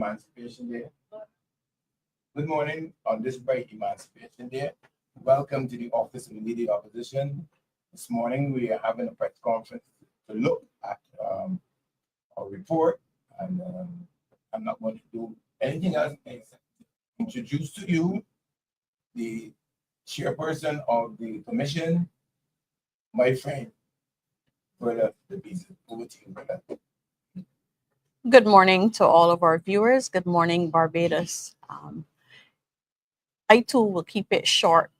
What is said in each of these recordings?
Emancipation Day. Good morning on this bright Emancipation Day. Welcome to the Office of the Leader of Opposition. This morning we are having a press conference to look at our report, and I'm not going to do anything else except introduce to you the chairperson of the commission, my friend, Verla De Peiza. Over to you, Verla. Good morning to all of our viewers. Good morning, Barbados. I too will keep it short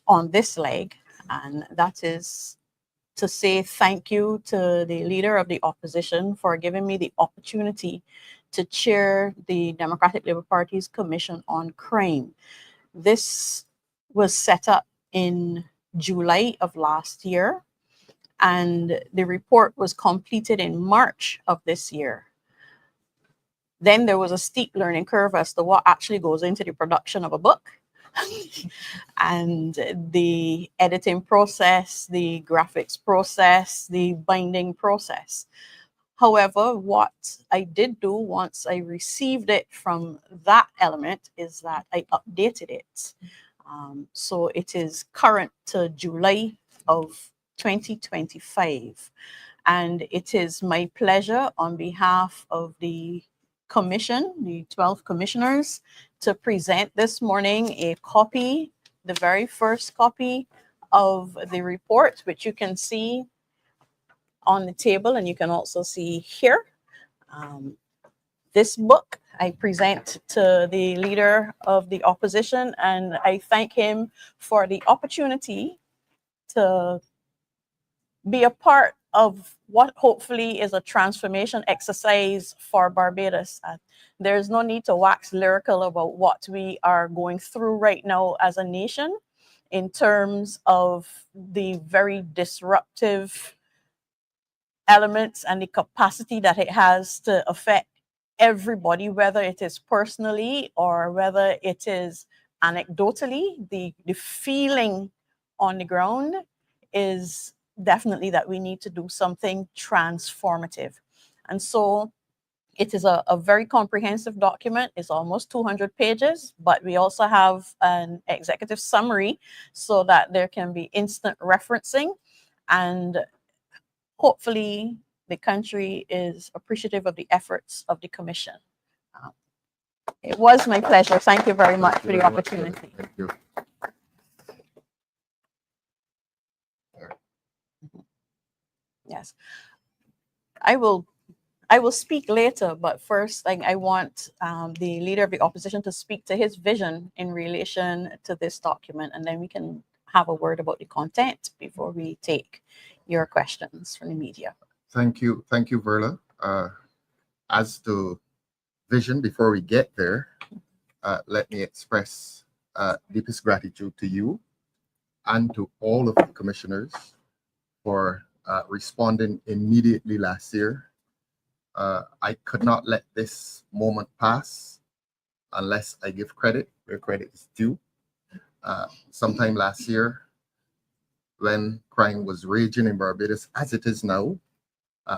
on this leg, and that is to say thank you to the leader of the opposition for giving me the opportunity to chair the Democratic Labour Party's Commission on Crime. This was set up in July of last year, and the report was completed in March of this year. Then there was a steep learning curve as to what actually goes into the production of a book and the editing process, the graphics process, the binding process. However, what I did do once I received it from that element is that I updated it. So it is current to July of 2025. And it is my pleasure on behalf of the commission, the 12 commissioners, to present this morning a copy, the very first copy of the report, which you can see on the table and you can also see here. This book I present to the leader of the opposition, and I thank him for the opportunity to be a part of what hopefully is a transformation exercise for Barbados. There's no need to wax lyrical about what we are going through right now as a nation in terms of the very disruptive elements and the capacity that it has to affect everybody, whether it is personally or whether it is anecdotally. The feeling on the ground is definitely that we need to do something transformative. And so it is a very comprehensive document. It's almost 200 pages, but we also have an executive summary so that there can be instant referencing, and hopefully the country is appreciative of the efforts of the commission. It was my pleasure. Thank you very much for the opportunity. Thank you. Yes, I will speak later, but first I want the leader of the opposition to speak to his vision in relation to this document, and then we can have a word about the content before we take your questions from the media. Thank you, Verla. As to vision, before we get there, let me express deepest gratitude to you and to all of the commissioners for responding immediately last year. I could not let this moment pass unless I give credit where credit is due. Sometime last year, when crime was raging in Barbados, as it is now,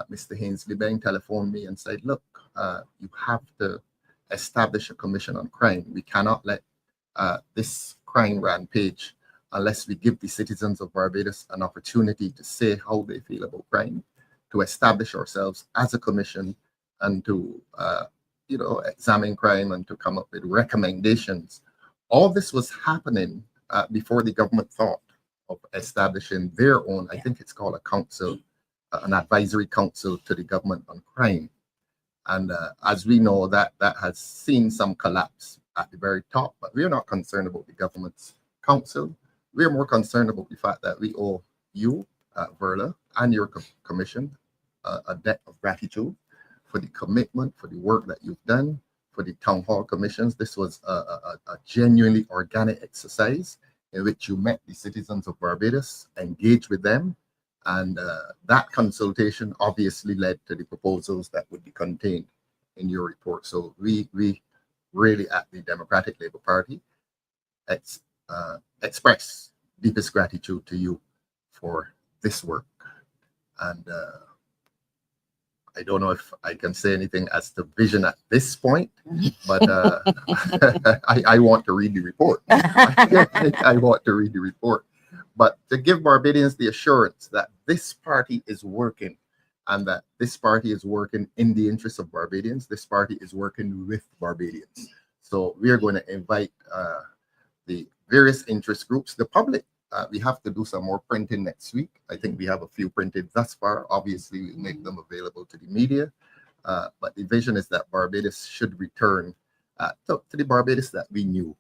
Mr. Hainsley Bang telephoned me and said, look, you have to establish a commission on crime. We cannot let this crime rampage unless we give the citizens of Barbados an opportunity to say how they feel about crime, to establish ourselves as a commission, and to examine crime and to come up with recommendations. All this was happening before the government thought of establishing their own, I think it's called a council, an advisory council to the government on crime. And as we know, that has seen some collapse at the very top, but we're not concerned about the government's council. We're more concerned about the fact that we owe you, Verla, and your commission a debt of gratitude for the commitment, for the work that you've done, for the town hall commissions. This was a genuinely organic exercise in which you met the citizens of Barbados, engaged with them, and that consultation obviously led to the proposals that would be contained in your report. So we really at the Democratic Labour Party express deepest gratitude to you for this work. And I don't know if I can say anything as to vision at this point, but I want to read the report. I want to read the report. But to give Barbadians the assurance that this party is working and that this party is working in the interest of Barbadians, this party is working with Barbadians. So we are going to invite the various interest groups, the public. We have to do some more printing next week. I think we have a few printed thus far. Obviously, we make them available to the media. But the vision is that Barbados should return to the Barbados that we knew.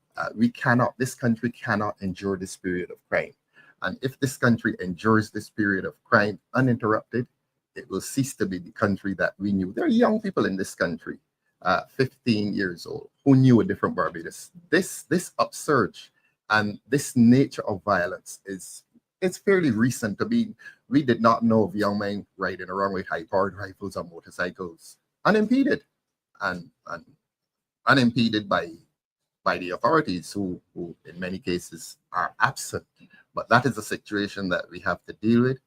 This country cannot endure this period of crime. And if this country endures this period of crime uninterrupted, it will cease to be the country that we knew. There are young people in this country, 15 years old, who knew a different Barbados. This upsurge and this nature of violence it's fairly recent. We did not know of young men riding around with high-powered rifles on motorcycles unimpeded and unimpeded by the authorities who in many cases are absent. But that is a situation that we have to deal with.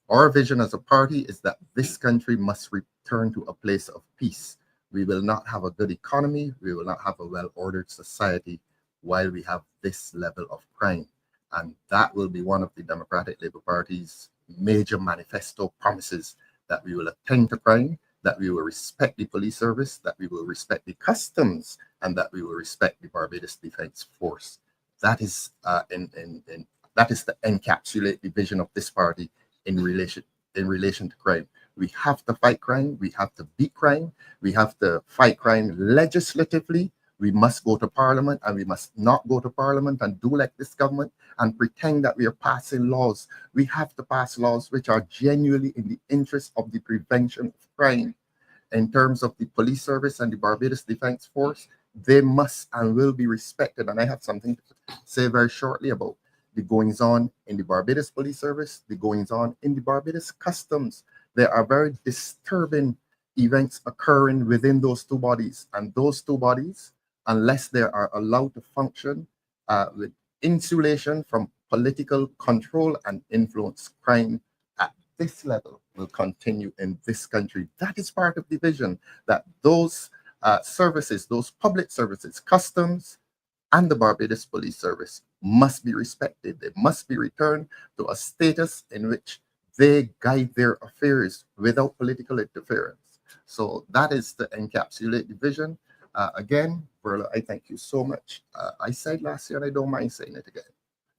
Our vision as a party is that this country must return to a place of peace. We will not have a good economy. We will not have a well-ordered society while we have this level of crime. And that will be one of the Democratic Labour Party's major manifesto promises, that we will attend to crime, that we will respect the police service, that we will respect the customs, and that we will respect the Barbados Defence Force. That is that is to encapsulate the vision of this party in relation to crime. We have to fight crime. We have to beat crime. We have to fight crime legislatively. We must go to Parliament, and we must not go to Parliament and do like this government and pretend that we are passing laws. We have to pass laws which are genuinely in the interest of the prevention of crime. In terms of the police service and the Barbados Defence Force, they must and will be respected. And I have something to say very shortly about the goings on in the Barbados Police Service, the goings on in the Barbados Customs. There are very disturbing events occurring within those two bodies. And those two bodies, unless they are allowed to function with insulation from political control and influence, crime at this level will continue in this country. That is part of the vision, that those services, those public services, customs, and the Barbados Police Service must be respected. They must be returned to a status in which they guide their affairs without political interference. So that is to encapsulate the vision. Again, Verla, I thank you so much. I said last year, and I don't mind saying it again.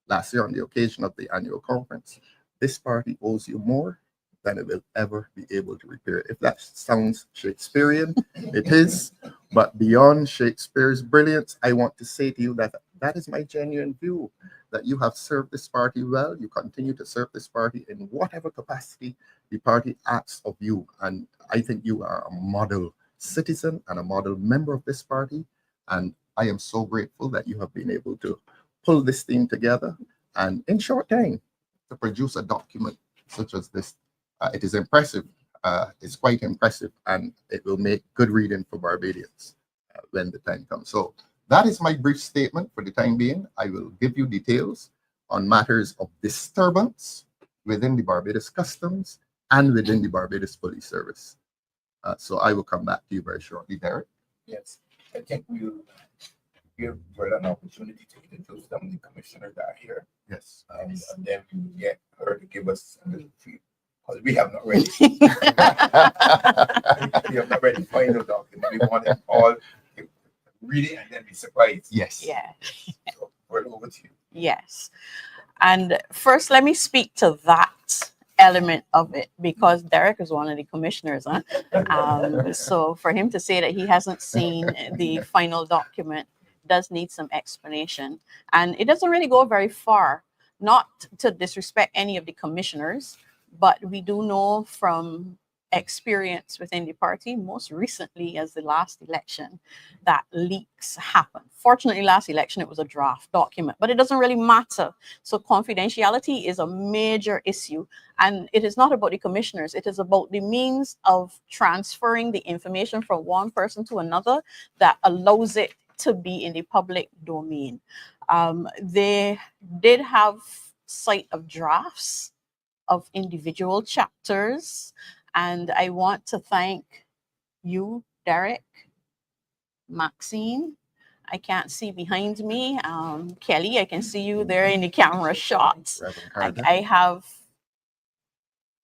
Last year, on the occasion of the annual conference, this party owes you more than it will ever be able to repair. If that sounds Shakespearean, it is. But beyond Shakespeare's brilliance, I want to say to you that that is my genuine view, that you have served this party well. You continue to serve this party in whatever capacity the party asks of you. And I think you are a model citizen and a model member of this party. And I am so grateful that you have been able to pull this thing together and in short time to produce a document such as this. It is impressive. It's quite impressive, and it will make good reading for Barbadians when the time comes. So that is my brief statement for the time being. I will give you details on matters of disturbance within the Barbados Customs and within the Barbados Police Service. So I will come back to you very shortly, Derek. Yes, I think we'll give Verla an opportunity to introduce some of the commissioners that are here. Yes. And then we'll get her to give us a little feel. Because we have not read we have not read the final document. We want it all to read it and then be surprised. Yes. Yeah. So we're over to you. Yes. And first, let me speak to that element of it, because Derek is one of the commissioners. So for him to say that he hasn't seen the final document does need some explanation. And it doesn't really go very far, not to disrespect any of the commissioners, but we do know from experience within the party, most recently as the last election, that leaks happen. Fortunately, last election, it was a draft document, but it doesn't really matter. So confidentiality is a major issue. And it is not about the commissioners. It is about the means of transferring the information from one person to another that allows it to be in the public domain. They did have sight of drafts of individual chapters, And I want to thank you, Derek, Maxine. I can't see behind me. Kelly, I can see you there in the camera shots. Reverend I, Carter. I have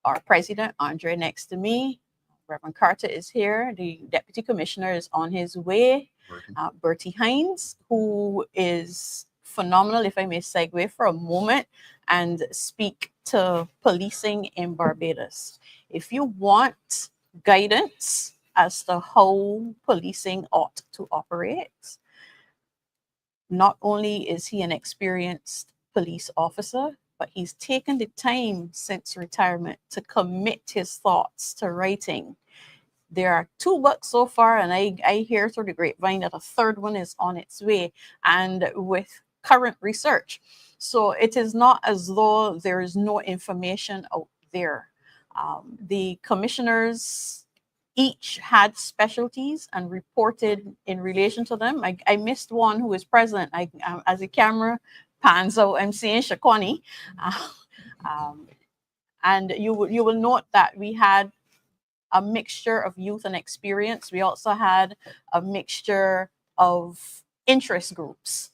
our president, Andre, next to me. Reverend Carter is here. The deputy commissioner is on his way. Bertie. Bertie Hines, who is phenomenal, if I may segue for a moment and speak to policing in Barbados. If you want guidance as to how policing ought to operate, not only is he an experienced police officer, but he's taken the time since retirement to commit his thoughts to writing. There are 2 books so far, and I hear through the grapevine that a 3rd one is on its way, and with current research. So it is not as though there is no information out there. The commissioners each had specialties and reported in relation to them. I missed one who is present. As the camera pans out, I'm seeing Shakoni. And you will note that we had a mixture of youth and experience. We also had a mixture of interest groups.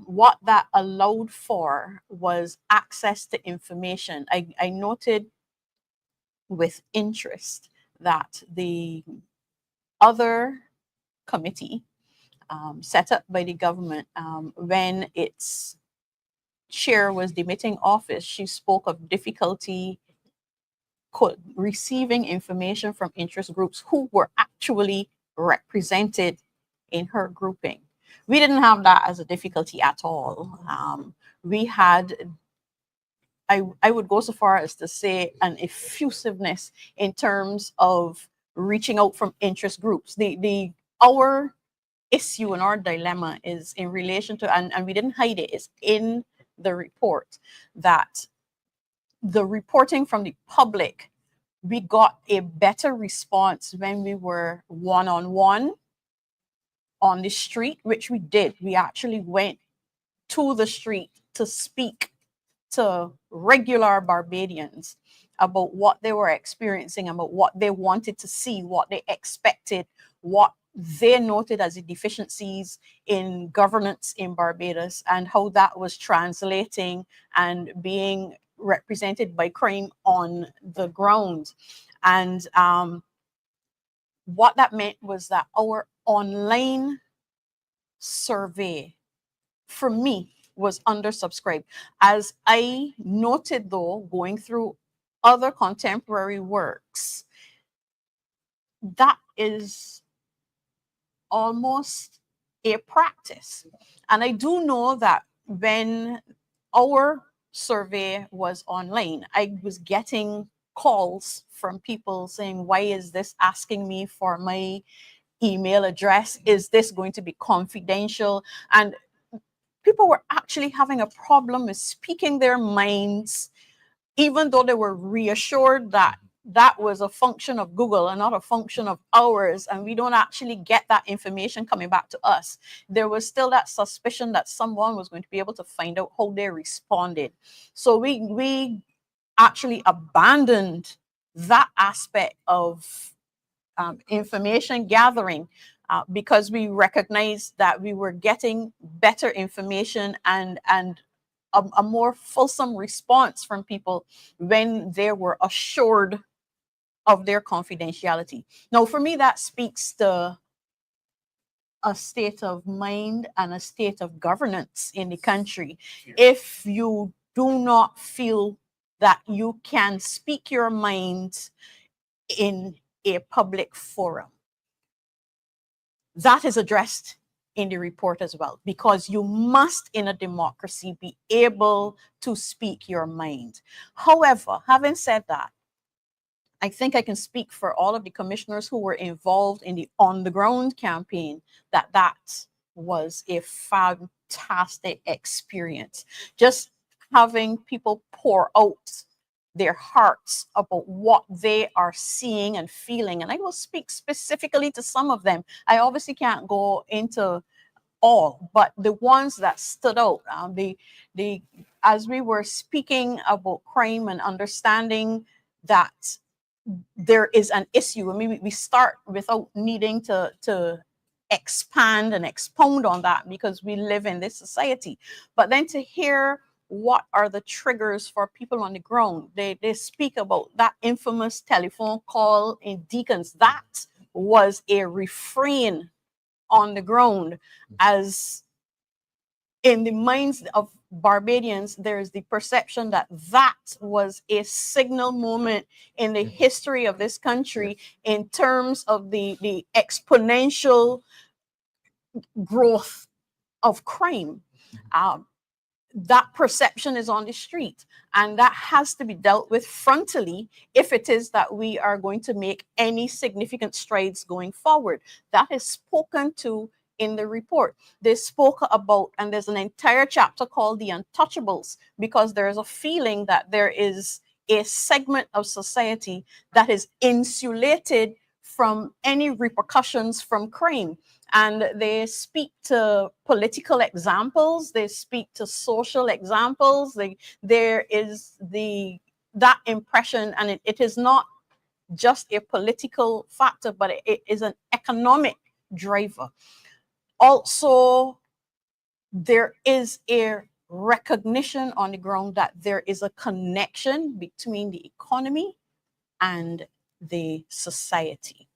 What that allowed for was access to information. I noted with interest that the other committee set up by the government, when its chair was demitting office, she spoke of difficulty receiving information from interest groups who were actually represented in her grouping. We didn't have that as a difficulty at all. We had, I would go so far as to say, an effusiveness in terms of reaching out from interest groups. Our issue and our dilemma is in relation to, and we didn't hide it, is in the report, that the reporting from the public, we got a better response when we were one-on-one on the street, which we did. We actually went to the street to speak to regular Barbadians about what they were experiencing, about what they wanted to see, what they expected, what they noted as the deficiencies in governance in Barbados, and how that was translating and being represented by crime on the ground. And what that meant was that our online survey, for me, was undersubscribed. As I noted, though, going through other contemporary works, that is almost a practice. And I do know that when our survey was online, I was getting calls from people saying, why is this asking me for my email address? Is this going to be confidential? And people were actually having a problem with speaking their minds, even though they were reassured that that was a function of Google and not a function of ours, and we don't actually get that information coming back to us. There was still that suspicion that someone was going to be able to find out how they responded. So we actually abandoned that aspect of information gathering because we recognized that we were getting better information and a more fulsome response from people when they were assured of their confidentiality. Now, for me, that speaks to a state of mind and a state of governance in the country. If you do not feel that you can speak your mind in a public forum, that is addressed in the report as well, because you must, in a democracy, be able to speak your mind. However, having said that, I think I can speak for all of the commissioners who were involved in the on-the-ground campaign that that was a fantastic experience. Just having people pour out their hearts about what they are seeing and feeling. And I will speak specifically to some of them. I obviously can't go into all, but the ones that stood out, as we were speaking about crime and understanding that there is an issue. I mean, we start without needing to expand and expound on that because we live in this society. But then to hear what are the triggers for people on the ground, they speak about that infamous telephone call in Deacons. That was a refrain on the ground, as in the minds of Barbadians, there is the perception that that was a signal moment in the history of this country in terms of the exponential growth of crime. That perception is on the street, and that has to be dealt with frontally if it is that we are going to make any significant strides going forward. That is spoken to in the report. They spoke about, and there's an entire chapter called The Untouchables, because there is a feeling that there is a segment of society that is insulated from any repercussions from crime. And they speak to political examples, they speak to social examples. There is that impression, and it is not just a political factor, but it is an economic driver. Also, there is a recognition on the ground that there is a connection between the economy and the society.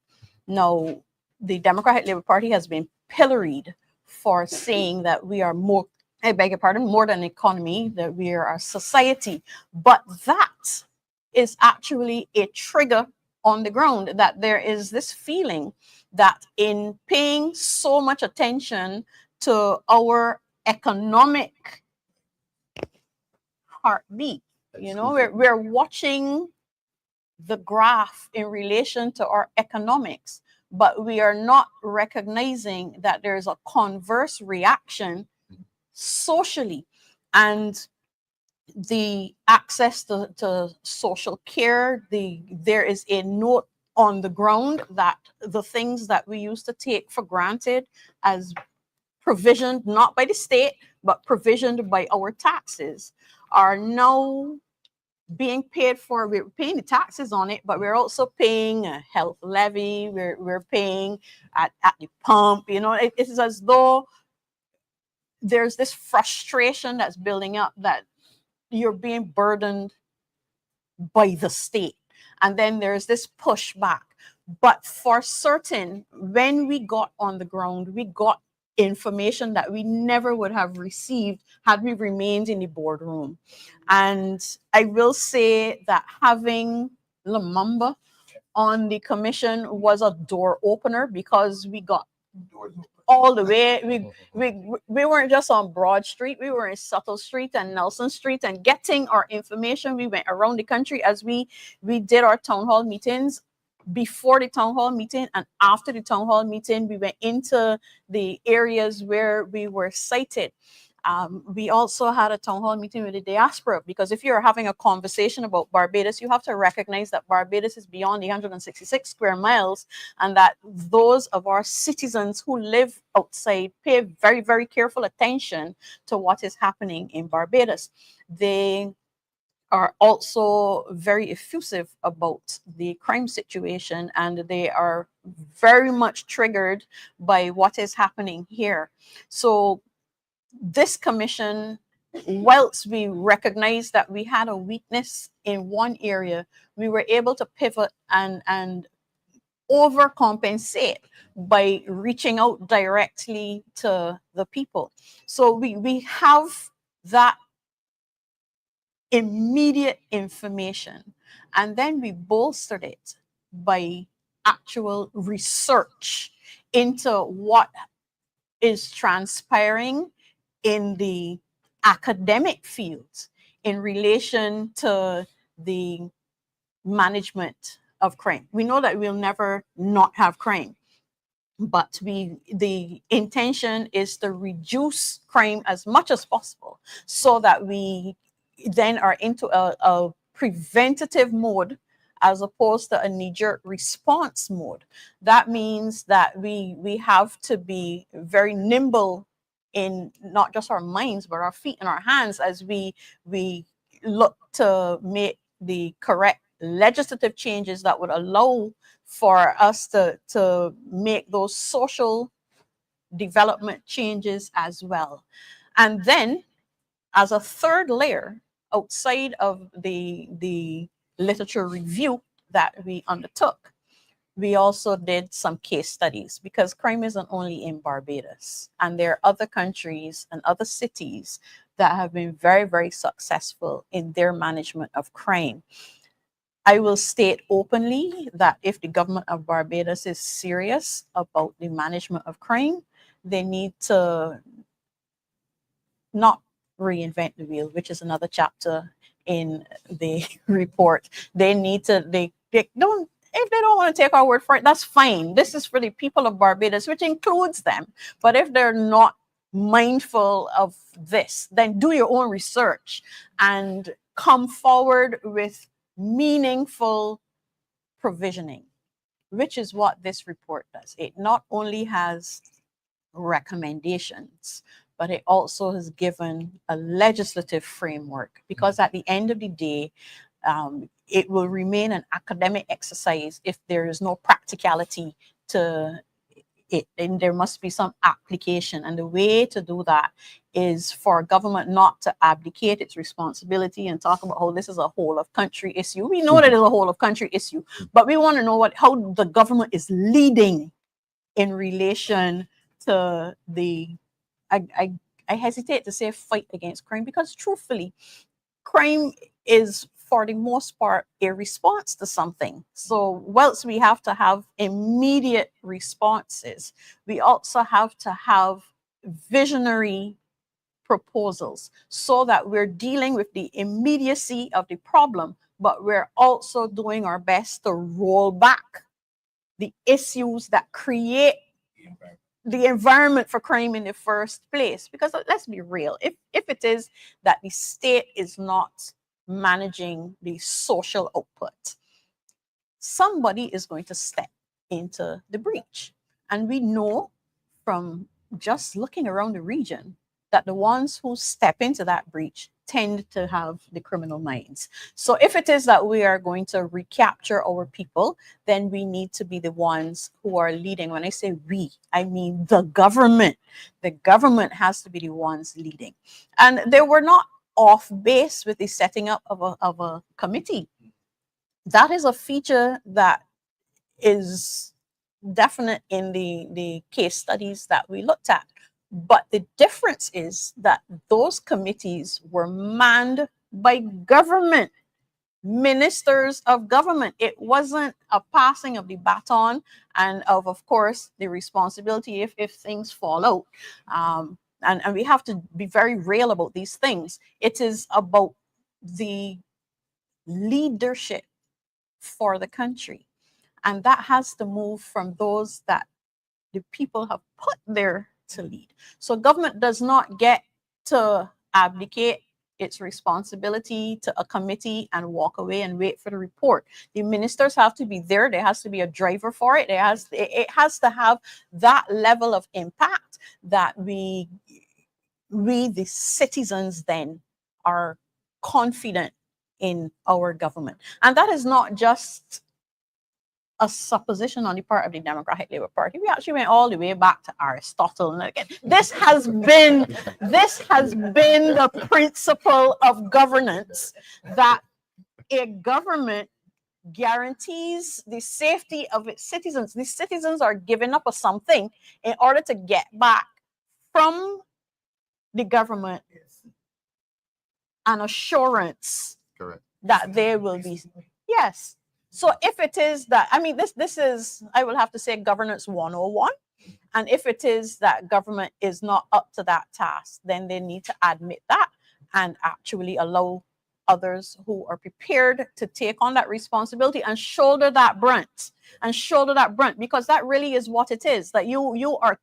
Now, the Democratic Labour Party has been pilloried for saying that we are more, I beg your pardon, more than an economy, that we are a society. But that is actually a trigger on the ground, that there is this feeling that in paying so much attention to our economic heartbeat, we're watching the graph in relation to our economics, but we are not recognizing that there's a converse reaction socially, and the access to social care. There is a note on the ground that the things that we used to take for granted as provisioned not by the state but provisioned by our taxes are now being paid for. We're paying the taxes on it, but we're also paying a health levy. We're paying at the pump. It is as though there's this frustration that's building up that you're being burdened by the state, and then there's this pushback. But for certain, when we got on the ground, we got information that we never would have received had we remained in the boardroom. And I will say that having Lumumba on the commission was a door opener, because we got all the way. We weren't just on Broad Street, we were in Subtle Street and Nelson Street and getting our information. We went around the country as we did our town hall meetings. Before the town hall meeting and after the town hall meeting, we went into the areas where we were cited. We also had a town hall meeting with the diaspora, because if you're having a conversation about Barbados, you have to recognize that Barbados is beyond the 166 square miles, and that those of our citizens who live outside pay very, very careful attention to what is happening in Barbados. They are also very effusive about the crime situation, and they are very much triggered by what is happening here. So this commission, whilst we recognize that we had a weakness in one area, we were able to pivot and overcompensate by reaching out directly to the people. So we have that immediate information, and then we bolstered it by actual research into what is transpiring in the academic fields in relation to the management of crime. We know that we'll never not have crime, but the intention is to reduce crime as much as possible, so that we then are into a preventative mode as opposed to a knee-jerk response mode. That means that we have to be very nimble in not just our minds, but our feet and our hands as we look to make the correct legislative changes that would allow for us to make those social development changes as well. And then as a third layer, outside of the literature review that we undertook, we also did some case studies, because crime isn't only in Barbados, and there are other countries and other cities that have been very, very successful in their management of crime. I will state openly that if the government of Barbados is serious about the management of crime, they need to not reinvent the wheel, which is another chapter in the report. They need to, they don't, if they don't want to take our word for it, that's fine. This is for the people of Barbados, which includes them. But if they're not mindful of this, then do your own research and come forward with meaningful provisioning, which is what this report does. It not only has recommendations, but it also has given a legislative framework, because at the end of the day, it will remain an academic exercise if there is no practicality to it, and there must be some application. And the way to do that is for government not to abdicate its responsibility and talk about how this is a whole of country issue. We know that it's a whole of country issue, but we want to know how the government is leading in relation to the, I hesitate to say fight against crime, because truthfully, crime is for the most part a response to something. So whilst we have to have immediate responses, we also have to have visionary proposals, so that we're dealing with the immediacy of the problem, but we're also doing our best to roll back the issues that create the environment for crime in the first place. Because let's be real, if it is that the state is not managing the social output, somebody is going to step into the breach. And we know from just looking around the region that the ones who step into that breach tend to have the criminal minds. So if it is that we are going to recapture our people, then we need to be the ones who are leading. When I say we, I mean the government. The government has to be the ones leading. And they were not off base with the setting up of a committee. That is a feature that is definite in the case studies that we looked at. But the difference is that those committees were manned by government, ministers of government. It wasn't a passing of the baton and of course, the responsibility if things fall out. And we have to be very real about these things. It is about the leadership for the country. And that has to move from those that the people have put there to lead. So government does not get to abdicate its responsibility to a committee and walk away and wait for the report. The ministers have to be there. There has to be a driver for it. It has to have that level of impact that we the citizens then are confident in our government. And that is not just a supposition on the part of the Democratic Labour Party. We actually went all the way back to Aristotle. And again, this has been the principle of governance, that a government guarantees the safety of its citizens. The citizens are giving up something in order to get back from the government an assurance that they will be, yes. So if it is that, I mean, this is, I will have to say, governance 101. And if it is that government is not up to that task, then they need to admit that and actually allow others who are prepared to take on that responsibility and shoulder that brunt, because that really is what it is, that you are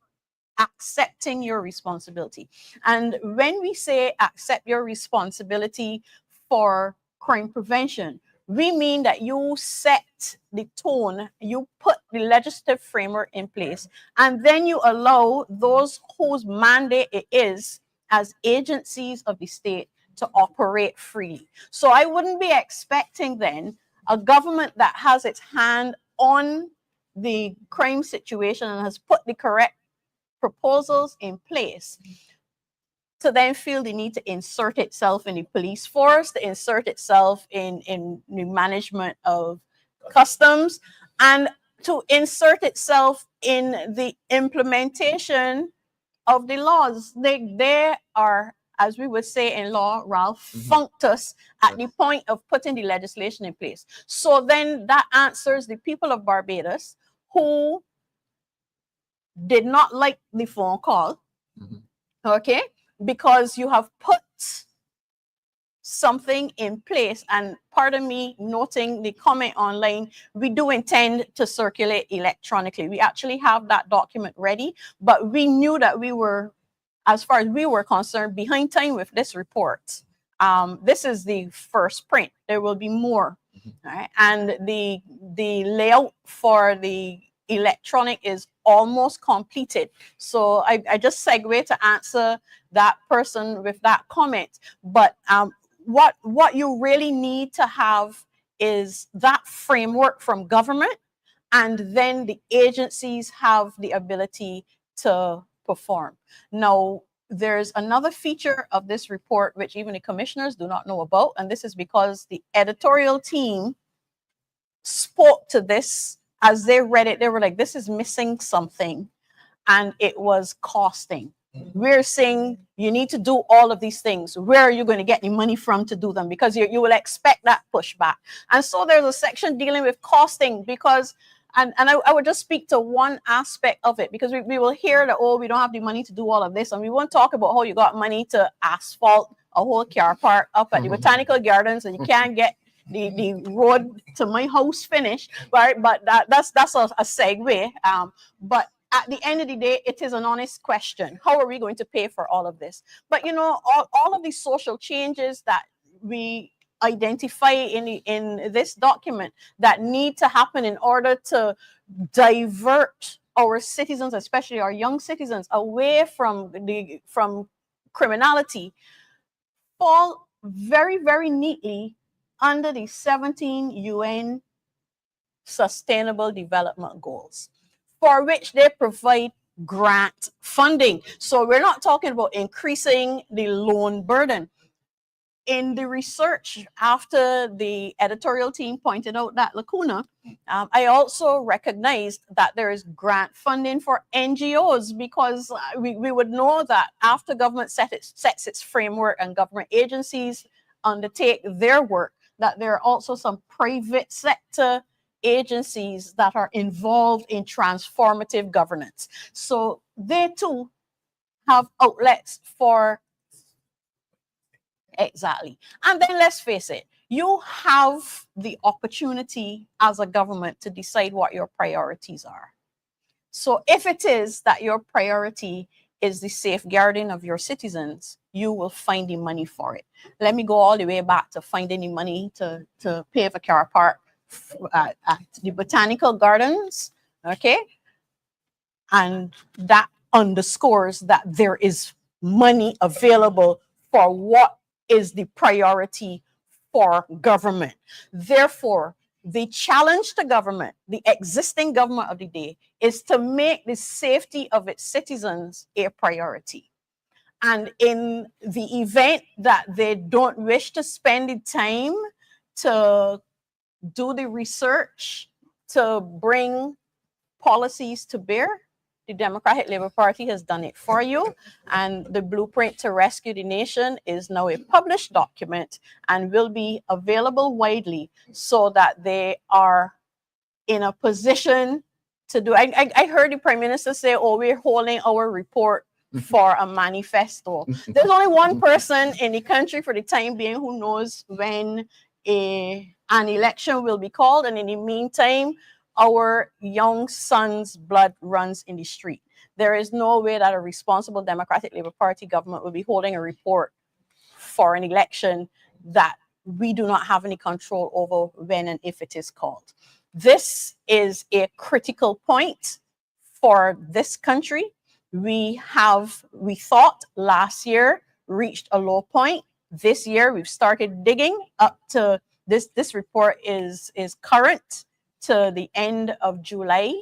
accepting your responsibility. And when we say accept your responsibility for crime prevention, we mean that you set the tone, you put the legislative framework in place, and then you allow those whose mandate it is as agencies of the state to operate freely. So I wouldn't be expecting then a government that has its hand on the crime situation and has put the correct proposals in place, to then feel the need to insert itself in the police force, to insert itself in the management of customs, and to insert itself in the implementation of the laws. They are, as we would say in law, Ralph, functus at the point of putting the legislation in place. So then that answers the people of Barbados who did not like the phone call, okay, because you have put something in place. And pardon me noting the comment online, we do intend to circulate electronically. We actually have that document ready, but we knew that we were, as far as we were concerned, behind time with this report. This is the first print. There will be more, right? And the layout for the electronic is almost completed. So I just segue to answer that person with that comment. But what you really need to have is that framework from government, and then the agencies have the ability to perform. Now, there's another feature of this report which even the commissioners do not know about, and this is because the editorial team spoke to this. As they read it, they were like, this is missing something, and it was costing. We're saying you need to do all of these things. Where are you going to get the money from to do them? Because you will expect that pushback. And so there's a section dealing with costing, because and I would just speak to one aspect of it, because we will hear that, oh, we don't have the money to do all of this, and we won't talk about how you got money to asphalt a whole car park up at the botanical gardens, and you can't get the road to my house finished, right? But that's a segue. But at the end of the day, it is an honest question. How are we going to pay for all of this? But you know, all of these social changes that we identify in this document that need to happen in order to divert our citizens, especially our young citizens, away from criminality, fall very, very neatly under the 17 UN Sustainable Development Goals, for which they provide grant funding. So we're not talking about increasing the loan burden. In the research, after the editorial team pointed out that lacuna, I also recognized that there is grant funding for NGOs, because we would know that after government sets its framework and government agencies undertake their work, that there are also some private sector agencies that are involved in transformative governance. So they too have outlets for. Exactly. And then let's face it, you have the opportunity as a government to decide what your priorities are. So if it is that your priority is the safeguarding of your citizens, you will find the money for it. Let me go all the way back to finding the money to pave a car park at the botanical gardens, okay? And that underscores that there is money available for what is the priority for government. Therefore, the challenge to government, the existing government of the day, is to make the safety of its citizens a priority. And in the event that they don't wish to spend the time to do the research, to bring policies to bear, the Democratic Labour Party has done it for you. And the Blueprint to Rescue the Nation is now a published document and will be available widely, so that they are in a position to do. I heard the Prime Minister say, oh, we're holding our report for a manifesto. There's only one person in the country for the time being who knows when an election will be called. And in the meantime, our young sons' blood runs in the street. There is no way that a responsible Democratic Labour Party government will be holding a report for an election that we do not have any control over when and if it is called. This is a critical point for this country. We thought last year reached a low point. This year we've started digging up to This report is current to the end of July.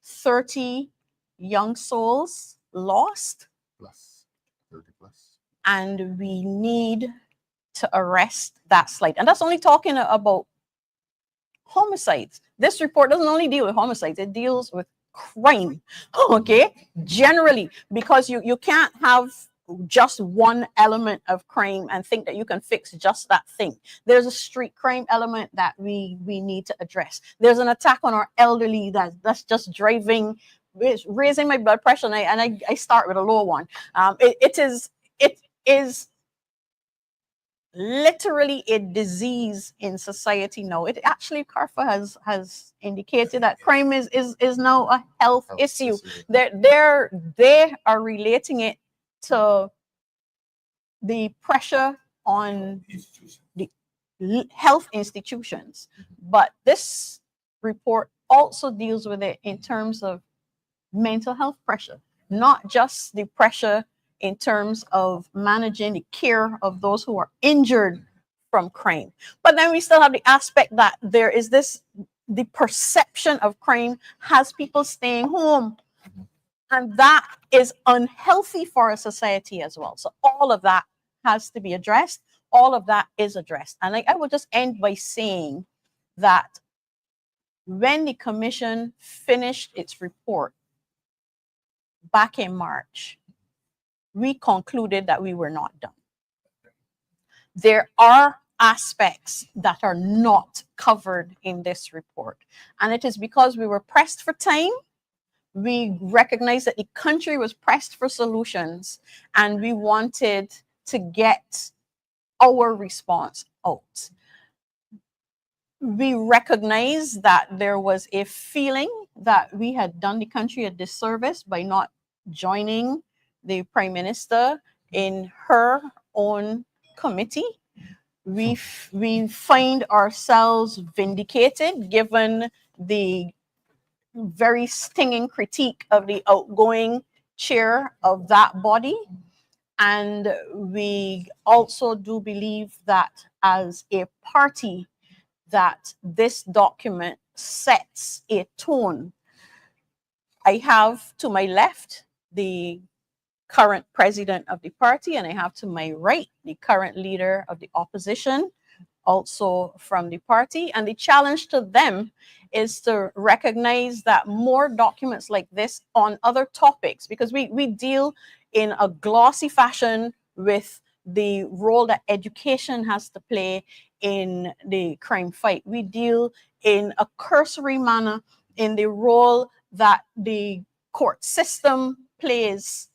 30 young souls lost, Plus 30 plus. and we need to arrest that slide. And that's only talking about homicides. This report doesn't only deal with homicides, it deals with crime, okay? Generally, because you can't have just one element of crime and think that you can fix just that thing. There's a street crime element that we need to address. There's an attack on our elderly that's just driving, it's raising my blood pressure, and I start with a low one. It is literally a disease in society now. It actually, CARFA has indicated that crime is now a health issue. They are relating it to the pressure on the health institutions. But this report also deals with it in terms of mental health pressure, not just the pressure in terms of managing the care of those who are injured from crime. But then we still have the aspect that there is the perception of crime has people staying home. And that is unhealthy for a society as well. So all of that has to be addressed. All of that is addressed. And I will just end by saying that when the commission finished its report back in March, we concluded that we were not done. There are aspects that are not covered in this report. And it is because we were pressed for time. We recognized that the country was pressed for solutions, and we wanted to get our response out. We recognized that there was a feeling that we had done the country a disservice by not joining the Prime Minister in her own committee. We find ourselves vindicated given the very stinging critique of the outgoing chair of that body. And we also do believe that as a party, that this document sets a tone. I have to my left the current president of the party, and I have to my right the current leader of the opposition, also from the party. And the challenge to them is to recognize that more documents like this on other topics, because we deal in a glossy fashion with the role that education has to play in the crime fight. We deal in a cursory manner in the role that the court system plays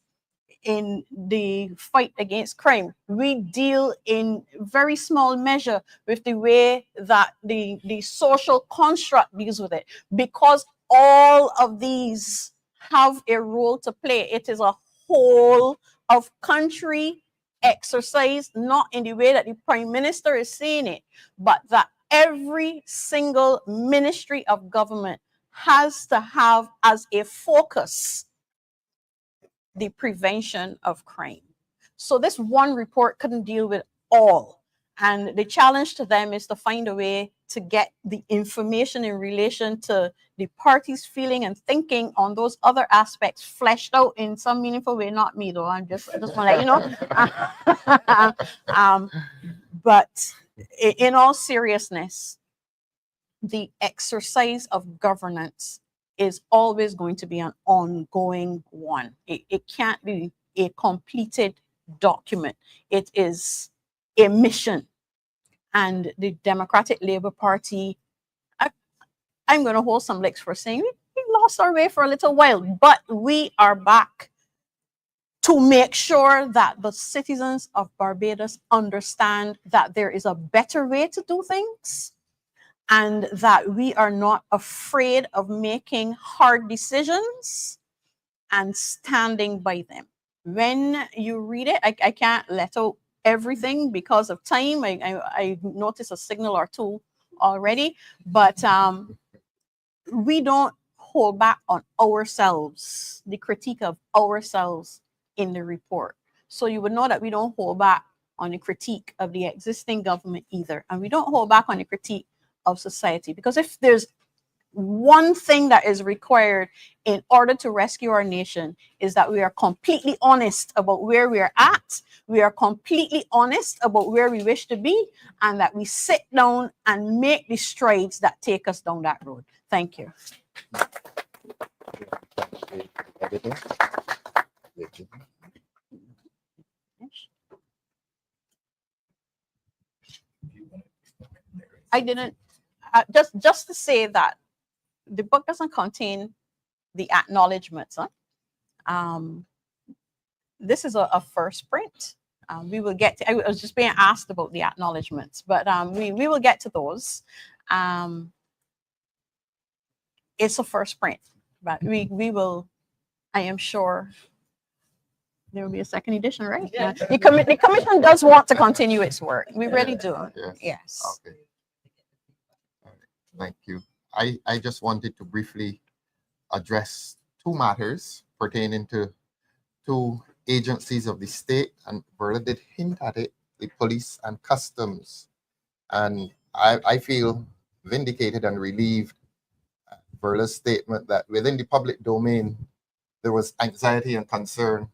in the fight against crime. We deal in very small measure with the way that the social construct deals with it, because all of these have a role to play. It is a whole of country exercise, not in the way that the Prime Minister is saying it, but that every single ministry of government has to have as a focus the prevention of crime. So this one report couldn't deal with all. And the challenge to them is to find a way to get the information in relation to the party's feeling and thinking on those other aspects fleshed out in some meaningful way. Not me though, I just want to let you know. But in all seriousness, the exercise of governance is always going to be an ongoing one. It can't be a completed document. It is a mission. And the Democratic Labour Party, I'm going to hold some licks for saying we lost our way for a little while, but we are back to make sure that the citizens of Barbados understand that there is a better way to do things, and that we are not afraid of making hard decisions and standing by them. When you read it, I can't let out everything because of time. I noticed a signal or two already, but we don't hold back on ourselves, the critique of ourselves in the report. So you would know that we don't hold back on a critique of the existing government either. And we don't hold back on a critique of society, because if there's one thing that is required in order to rescue our nation, is that we are completely honest about where we are at. We are completely honest about where we wish to be, and that we sit down and make the strides that take us down that road. Thank you. I didn't, just to say that the book doesn't contain the acknowledgements. This is a first print. We will get to, I was just being asked about the acknowledgements, but we will get to those. It's a first print, but we will, I am sure there will be a second edition, right? Yeah. The commission does want to continue its work. We really do. Yes. Yes. Okay. All right. Thank you. I just wanted to briefly address two matters pertaining to two agencies of the state, and Verla did hint at it, the police and customs. And I feel vindicated and relieved at Verla's statement that within the public domain, there was anxiety and concern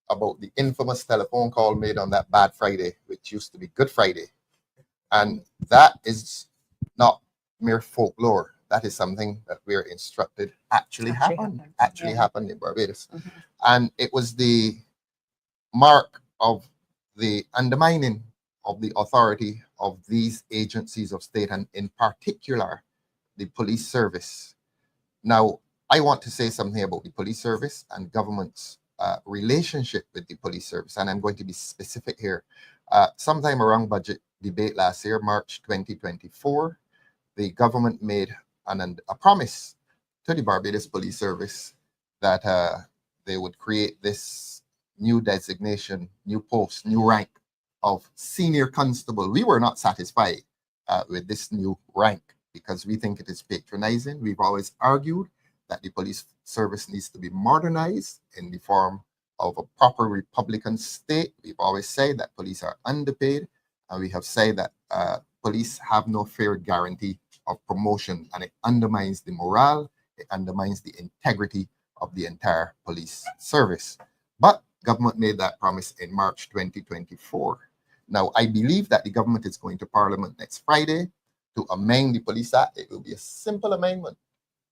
about the infamous telephone call made on that bad Friday, which used to be Good Friday. And that is not mere folklore. That is something that we're instructed actually happened in Barbados. Mhm. And it was the mark of the undermining of the authority of these agencies of state, and in particular, the police service. Now, I want to say something about the police service and government's relationship with the police service, and I'm going to be specific here. Sometime around budget debate last year, March 2024, the government made a promise to the Barbados Police Service that they would create this new designation, new post, new rank of senior constable. We were not satisfied with this new rank because we think it is patronizing. We've always argued that the police service needs to be modernized in the form of a proper Republican state. We've always said that police are underpaid, and we have said that police have no fair guarantee of promotion, and it undermines the morale, it undermines the integrity of the entire police service. But government made that promise in March 2024. Now, I believe that the government is going to Parliament next Friday to amend the Police Act. It will be a simple amendment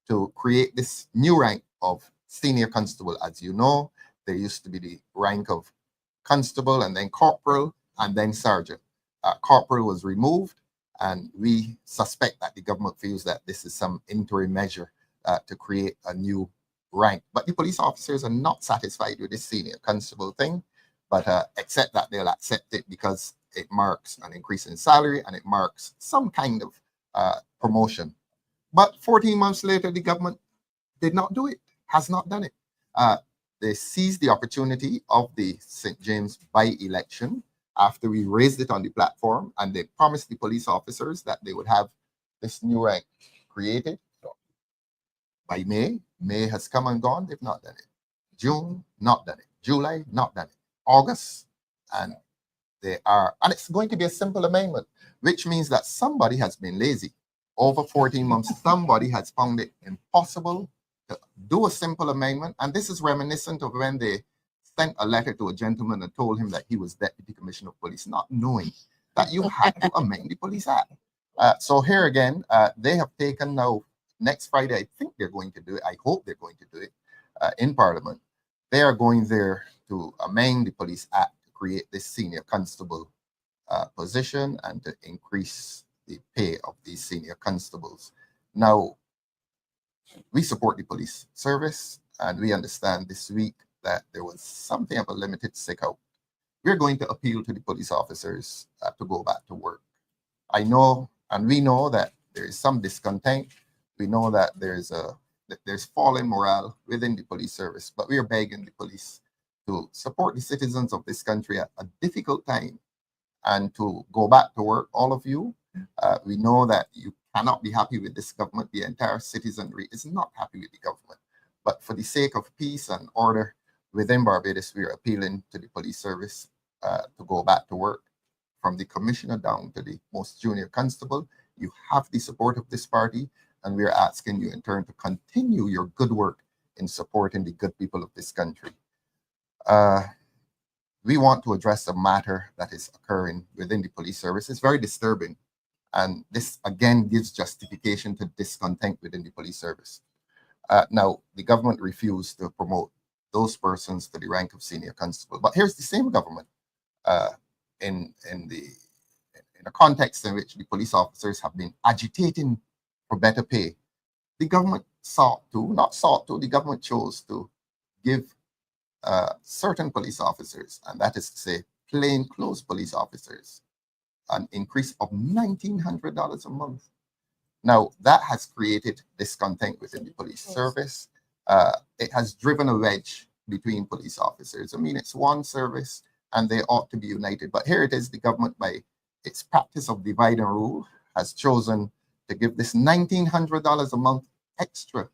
to create this new rank of senior constable. As you know, there used to be the rank of constable and then corporal and then sergeant. Corporal was removed, and we suspect that the government feels that this is some interim measure to create a new rank. But the police officers are not satisfied with this senior constable thing, but accept that they'll accept it because it marks an increase in salary and it marks some kind of promotion. But 14 months later, the government did not do it, has not done it. They seized the opportunity of the St. James by-election after we raised it on the platform, and they promised the police officers that they would have this new rank created by May. May has come and gone, they've not done it. June, not done it. July, not done it. August, and it's going to be a simple amendment, which means that somebody has been lazy. Over 14 months, somebody has found it impossible to do a simple amendment, and this is reminiscent of when they sent a letter to a gentleman and told him that he was Deputy Commissioner of Police, not knowing that you had to amend the Police Act. So here again, they have taken now, next Friday, I think they're going to do it. I hope they're going to do it in Parliament. They are going there to amend the Police Act to create this senior constable position and to increase the pay of these senior constables. Now, we support the police service, and we understand this week that there was something of a limited sick out. We're going to appeal to the police officers to go back to work. I know, and we know that there is some discontent. We know that there's fallen morale within the police service, but we are begging the police to support the citizens of this country at a difficult time and to go back to work, all of you. We know that you cannot be happy with this government. The entire citizenry is not happy with the government. But for the sake of peace and order within Barbados, we are appealing to the police service to go back to work. from the commissioner down to the most junior constable. You have the support of this party, and we are asking you in turn to continue your good work in supporting the good people of this country. We want to address a matter that is occurring within the police service. It's very disturbing, and this again gives justification to discontent within the police service. Now, the government refused to promote those persons to the rank of senior constable, but here's the same government in a context in which the police officers have been agitating for better pay. The government the government chose to give certain police officers, and that is to say plainclothes police officers, an increase of $1,900 a month. Now, that has created discontent within the police service. It has driven a wedge between police officers. I mean, it's one service and they ought to be united. But here it is, the government, by its practice of divide and rule, has chosen to give this $1,900 a month extra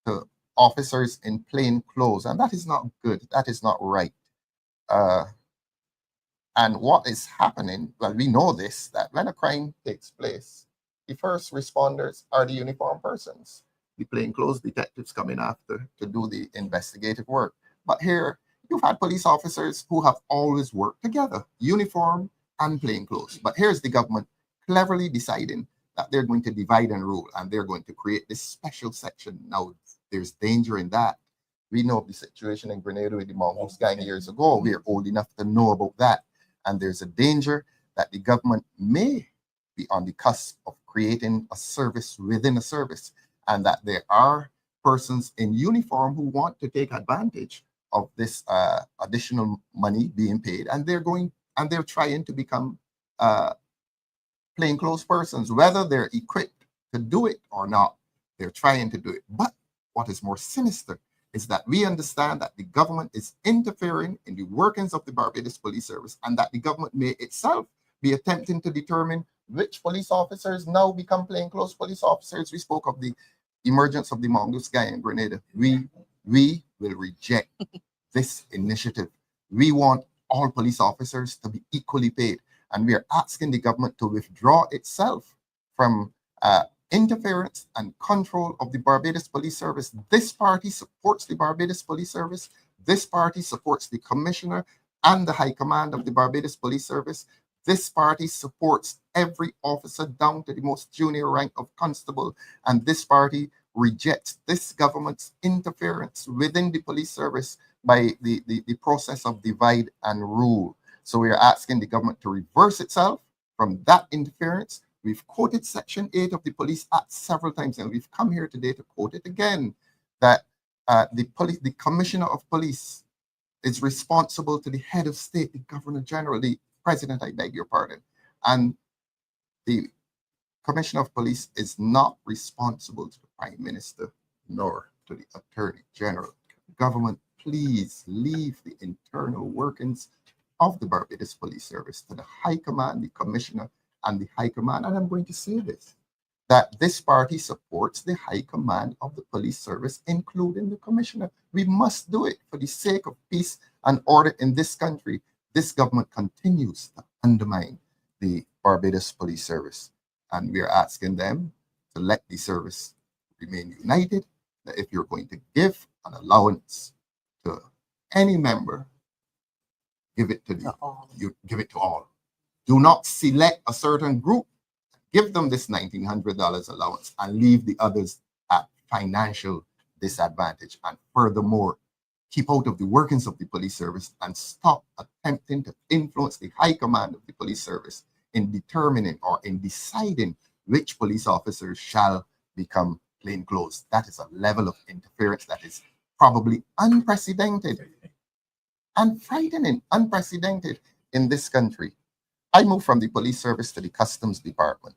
to officers in plain clothes. And that is not good. That is not right. And what is happening, well, we know this, that when a crime takes place, the first responders are the uniformed persons. The plainclothes detectives coming after to do the investigative work. But here, you've had police officers who have always worked together, uniform and plainclothes. But here's the government cleverly deciding that they're going to divide and rule, and they're going to create this special section. Now, there's danger in that. We know of the situation in Grenada with the Mongoose gang years ago. We are old enough to know about that. And there's a danger that the government may be on the cusp of creating a service within a service, and that there are persons in uniform who want to take advantage of this additional money being paid, and they're trying to become plainclothes persons, whether they're equipped to do it or not. They're trying to do it. But what is more sinister is that we understand that the government is interfering in the workings of the Barbados Police Service, and that the government may itself be attempting to determine which police officers now become plainclothes police officers. We spoke of the emergence of the Mongoose guy in Grenada. We will reject this initiative. We want all police officers to be equally paid, and we are asking the government to withdraw itself from interference and control of the Barbados Police Service. This party supports the Barbados Police Service. This party supports the Commissioner and the High Command of the Barbados Police Service. This party supports every officer down to the most junior rank of constable, and this party rejects this government's interference within the police service by the process of divide and rule. So we are asking the government to reverse itself from that interference. We've quoted Section 8 of the Police Act several times, and we've come here today to quote it again, that the Commissioner of Police is responsible to the head of state, the Governor General, the President, I beg your pardon. And the Commissioner of Police is not responsible to the Prime Minister nor to the Attorney General. Government, please leave the internal workings of the Barbados Police Service to the High Command, the Commissioner, and the High Command. And I'm going to say this, that this party supports the High Command of the Police Service, including the Commissioner. We must do it for the sake of peace and order in this country. This government continues to undermine the Barbados Police Service, and we are asking them to let the service remain united. That if you're going to give an allowance to any member, give it to you give it to all. Do not select a certain group. Give them this $1,900 allowance and leave the others at financial disadvantage. And furthermore, keep out of the workings of the police service and stop attempting to influence the high command of the police service in determining or in deciding which police officers shall become plainclothes. That is a level of interference that is probably unprecedented and frightening, unprecedented in this country. I moved from the police service to the customs department.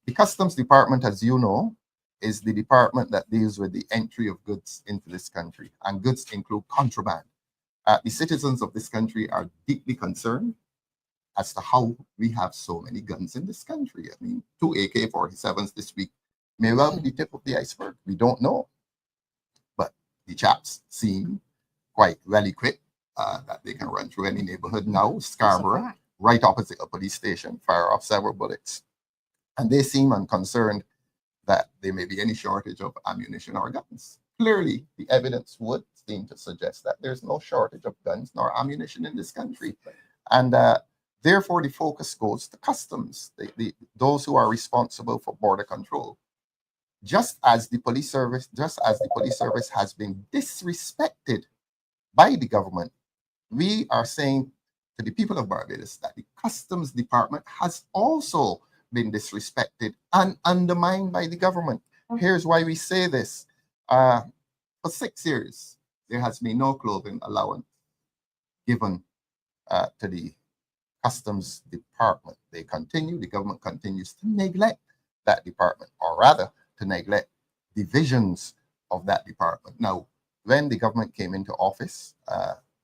The customs department, as you know, is the department that deals with the entry of goods into this country, and goods include contraband. The citizens of this country are deeply concerned as to how we have so many guns in this country. I mean, 2 AK-47s this week may well be the tip of the iceberg. We don't know. But the chaps seem quite well equipped that they can run through any neighborhood now. Scarborough, right opposite a police station, fire off several bullets. And they seem unconcerned that there may be any shortage of ammunition or guns. Clearly, the evidence would seem to suggest that there's no shortage of guns nor ammunition in this country. And therefore, the focus goes to customs, those who are responsible for border control. Just as the police service has been disrespected by the government, we are saying to the people of Barbados that the Customs Department has also been disrespected and undermined by the government. Here's why we say this. For 6 years, there has been no clothing allowance given to the Customs Department. The government continues to neglect that department, or rather, to neglect divisions of that department. Now, when the government came into office,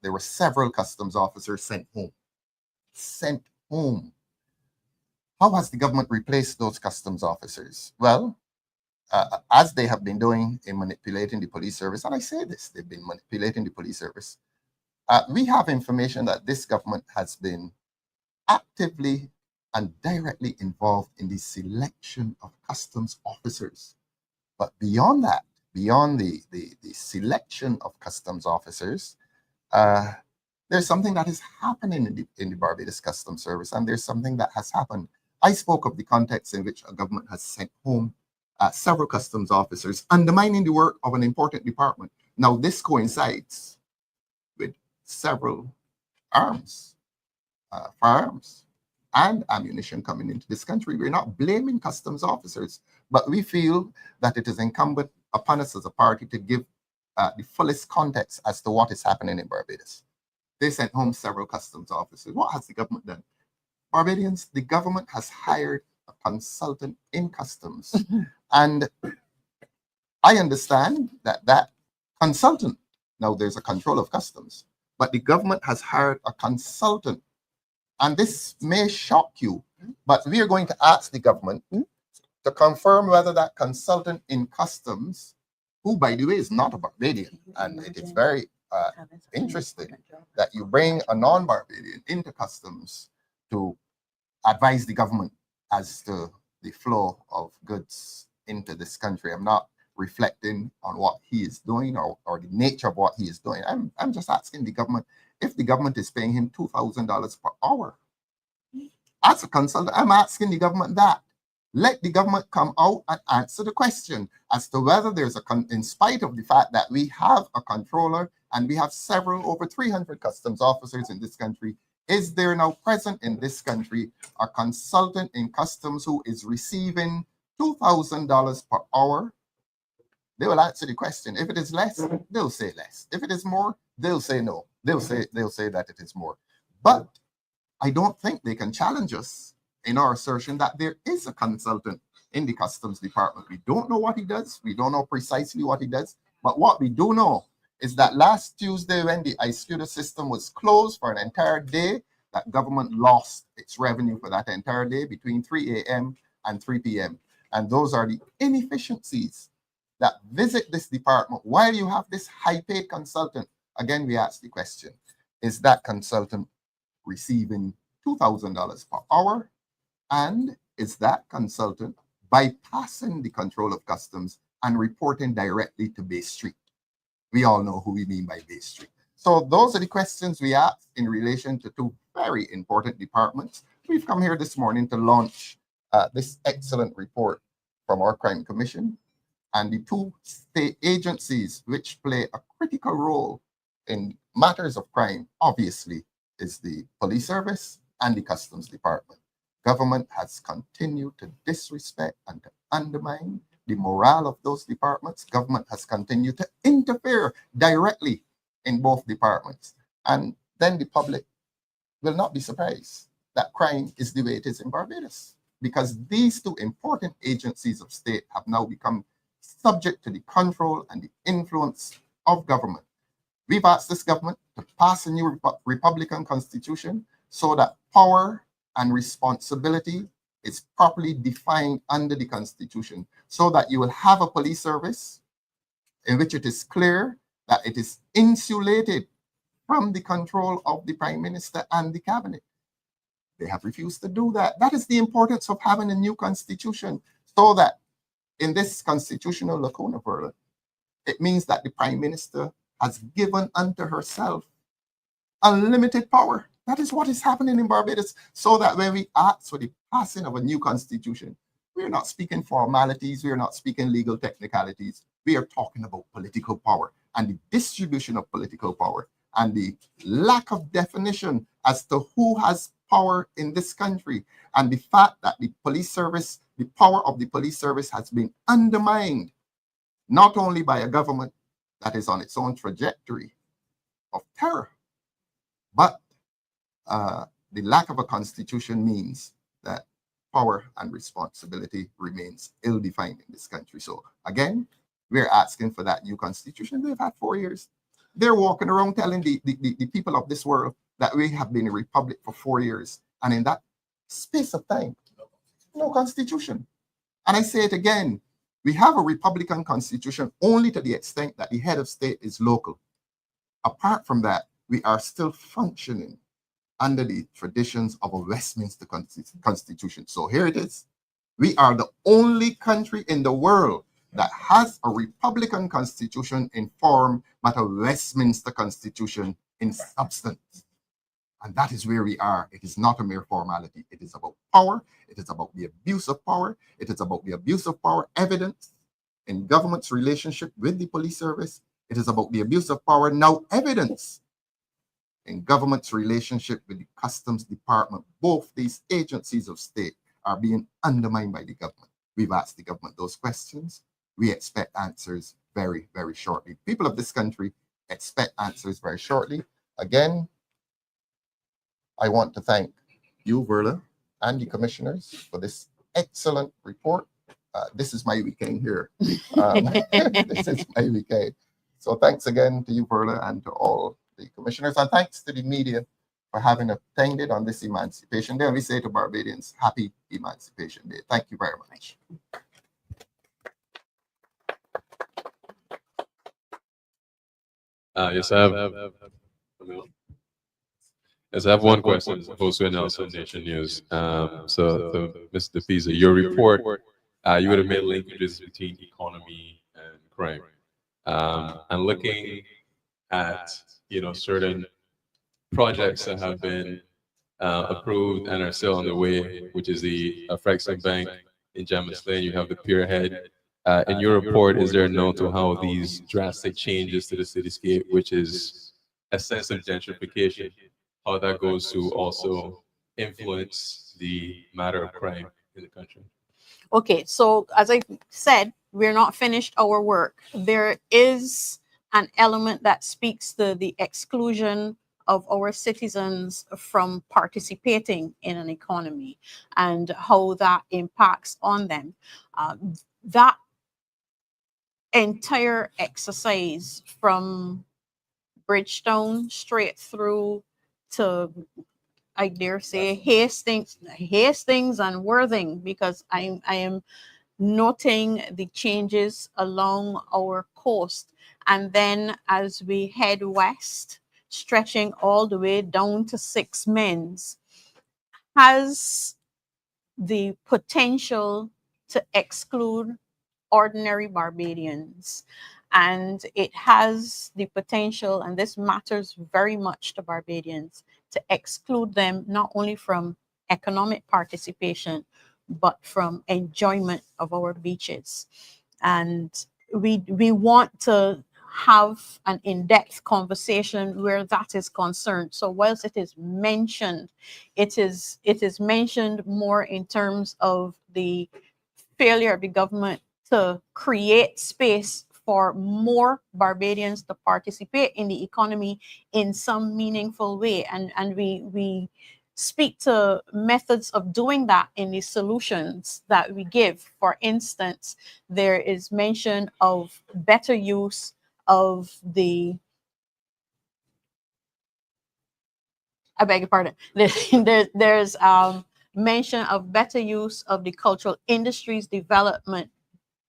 there were several customs officers sent home. Sent home. How has the government replaced those customs officers? Well, as they have been doing in manipulating the police service, and I say this, they've been manipulating the police service. We have information that this government has been actively and directly involved in the selection of customs officers. But beyond that, beyond the selection of customs officers, there's something that is happening in the Barbados Customs Service, and there's something that has happened. I spoke of the context in which a government has sent home several customs officers, undermining the work of an important department. Now, this coincides with several firearms, and ammunition coming into this country. We're not blaming customs officers, but we feel that it is incumbent upon us as a party to give the fullest context as to what is happening in Barbados. They sent home several customs officers. What has the government done? Barbadians, the government has hired a consultant in customs. And I understand that consultant, now there's a control of customs, but the government has hired a consultant. And this may shock you, but we are going to ask the government to confirm whether that consultant in customs, who by the way is not a Barbadian, and it is very interesting that you bring a non-Barbadian into customs to advise the government as to the flow of goods into this country. I'm not reflecting on what he is doing or the nature of what he is doing. I'm just asking the government, if the government is paying him $2,000 per hour as a consultant, I'm asking the government that. Let the government come out and answer the question as to whether there's in spite of the fact that we have a controller and we have over 300 customs officers in this country, is there now present in this country a consultant in customs who is receiving $2,000 per hour? They will answer the question. If it is less, they'll say less. If it is more, they'll say no. They'll say that it is more. But I don't think they can challenge us in our assertion that there is a consultant in the Customs Department. We don't know what he does. We don't know precisely what he does. But what we do know is that last Tuesday, when the iSCUDA system was closed for an entire day, that government lost its revenue for that entire day between 3 a.m. and 3 p.m. And those are the inefficiencies that visit this department while you have this high-paid consultant. Again, we ask the question, is that consultant receiving $2,000 per hour? And is that consultant bypassing the control of customs and reporting directly to Bay Street? We all know who we mean by Bay Street. So those are the questions we ask in relation to two very important departments. We've come here this morning to launch this excellent report from our Crime Commission, and the two state agencies which play a critical role in matters of crime, obviously, is the Police Service and the Customs Department. Government has continued to disrespect and to undermine the morale of those departments. Government has continued to interfere directly in both departments. And then the public will not be surprised that crime is the way it is in Barbados, because these two important agencies of state have now become subject to the control and the influence of government. We've asked this government to pass a new Republican constitution so that power and responsibility is properly defined under the Constitution, so that you will have a police service in which it is clear that it is insulated from the control of the Prime Minister and the Cabinet. They have refused to do that. That is the importance of having a new constitution, so that in this constitutional lacuna, Verla, it means that the prime minister has given unto herself unlimited power. That is what is happening in Barbados. So that when we ask for the passing of a new constitution, we are not speaking formalities, we are not speaking legal technicalities. We are talking about political power and the distribution of political power and the lack of definition as to who has power in this country, and the fact that the police service, the power of the police service has been undermined, not only by a government that is on its own trajectory of terror, but the lack of a constitution means that power and responsibility remains ill-defined in this country. So again, we're asking for that new constitution. They've had 4 years. They're walking around telling the people of this world that we have been a republic for 4 years. And in that space of time, no constitution. And I say it again, we have a Republican constitution only to the extent that the head of state is local. Apart from that, we are still functioning under the traditions of a Westminster constitution. So here it is. We are the only country in the world that has a Republican constitution in form, but a Westminster constitution in substance. And that is where we are. It is not a mere formality. It is about power. It is about the abuse of power. It is about the abuse of power evidence in government's relationship with the police service. It is about the abuse of power now evidence in government's relationship with the Customs Department. Both these agencies of state are being undermined by the government. We've asked the government those questions. We expect answers very, very shortly. People of this country expect answers very shortly. Again, I want to thank you, Verla, and the commissioners for this excellent report. This is my weekend here. This is my weekend. So thanks again to you, Verla, and to all the commissioners. And thanks to the media for having attended on this Emancipation Day. And we say to Barbadians, happy Emancipation Day. Thank you very much. Yes, I have one question posed to Nelson Nation News. So, Mr. De Peiza, your report, you would have made linkages between economy and crime. And looking at, certain projects that have been approved and are still on the way, which is the Frexham Bank in Gemmis Lane. You have the Pier Head. In your report, is there a note to how these drastic changes to the cityscape, which is a sense of gentrification, how that goes to also influence the matter of crime in the country? Okay, so as I said, we're not finished our work. There is an element that speaks to the exclusion of our citizens from participating in an economy and how that impacts on them. That entire exercise from Bridgetown straight through to, I dare say, Hastings and Worthing, because I am noting the changes along our coast. And then as we head west, stretching all the way down to Six Men's, has the potential to exclude ordinary Barbadians. And it has the potential, and this matters very much to Barbadians, to exclude them not only from economic participation, but from enjoyment of our beaches. And we want to have an in-depth conversation where that is concerned. So whilst it is mentioned, it is mentioned more in terms of the failure of the government to create space for more Barbadians to participate in the economy in some meaningful way. And we speak to methods of doing that in the solutions that we give. For instance, there is mention of better use of the, I beg your pardon, there's mention of better use of the Cultural Industries Development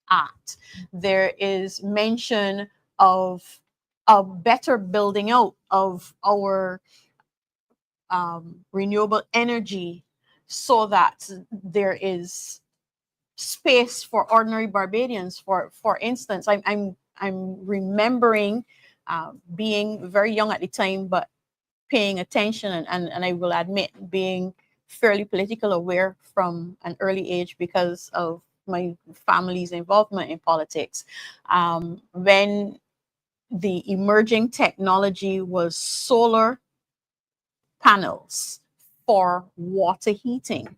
Act. There is mention of a better building out of our renewable energy so that there is space for ordinary Barbadians. For instance, I'm remembering being very young at the time, but paying attention and I will admit being fairly political aware from an early age because of my family's involvement in politics. When the emerging technology was solar panels for water heating,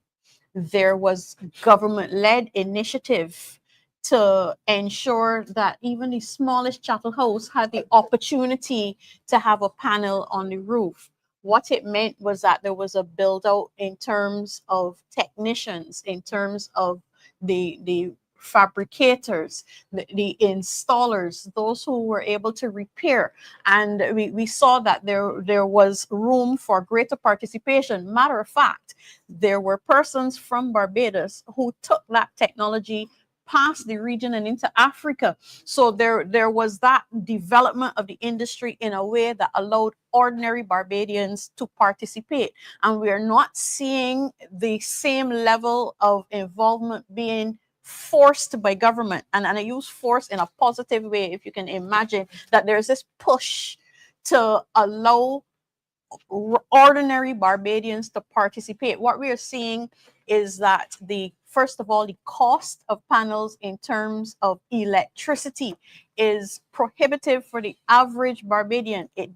there was government-led initiative to ensure that even the smallest chattel house had the opportunity to have a panel on the roof. What it meant was that there was a build out in terms of technicians, in terms of the fabricators, the installers, those who were able to repair. And we saw that there was room for greater participation. Matter of fact, there were persons from Barbados who took that technology past the region and into Africa. So there was that development of the industry in a way that allowed ordinary Barbadians to participate. And we are not seeing the same level of involvement being forced by government. And I use force in a positive way, if you can imagine that there's this push to allow ordinary Barbadians to participate. What we are seeing is that first of all, the cost of panels in terms of electricity is prohibitive for the average Barbadian. It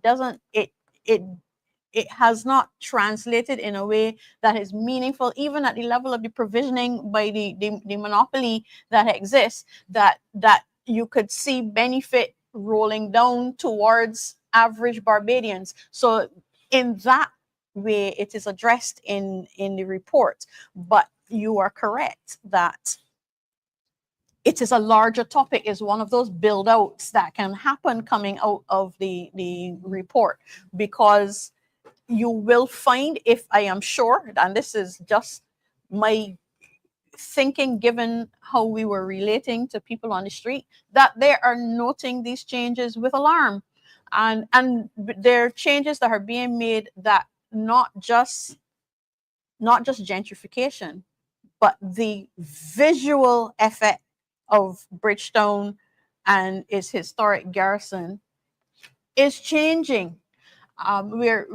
has not translated in a way that is meaningful, even at the level of the provisioning by the monopoly that exists, that you could see benefit rolling down towards average Barbadians. So in that way, it is addressed in the report. But you are correct that it is a larger topic, is one of those build outs that can happen coming out of the report, because you will find, if I am sure, and this is just my thinking given how we were relating to people on the street, that they are noting these changes with alarm. And there are changes that are being made that not just gentrification, but the visual effect of Bridgestone and its historic garrison is changing. We're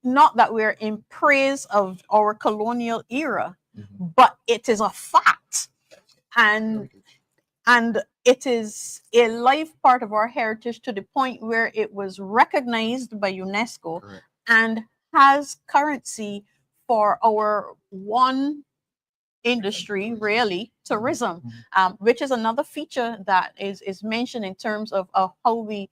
not that we're in praise of our colonial era, but it is a fact. And it is a life part of our heritage to the point where it was recognized by UNESCO. Correct. And has currency for our one industry, really, tourism, which is another feature that is mentioned in terms of how we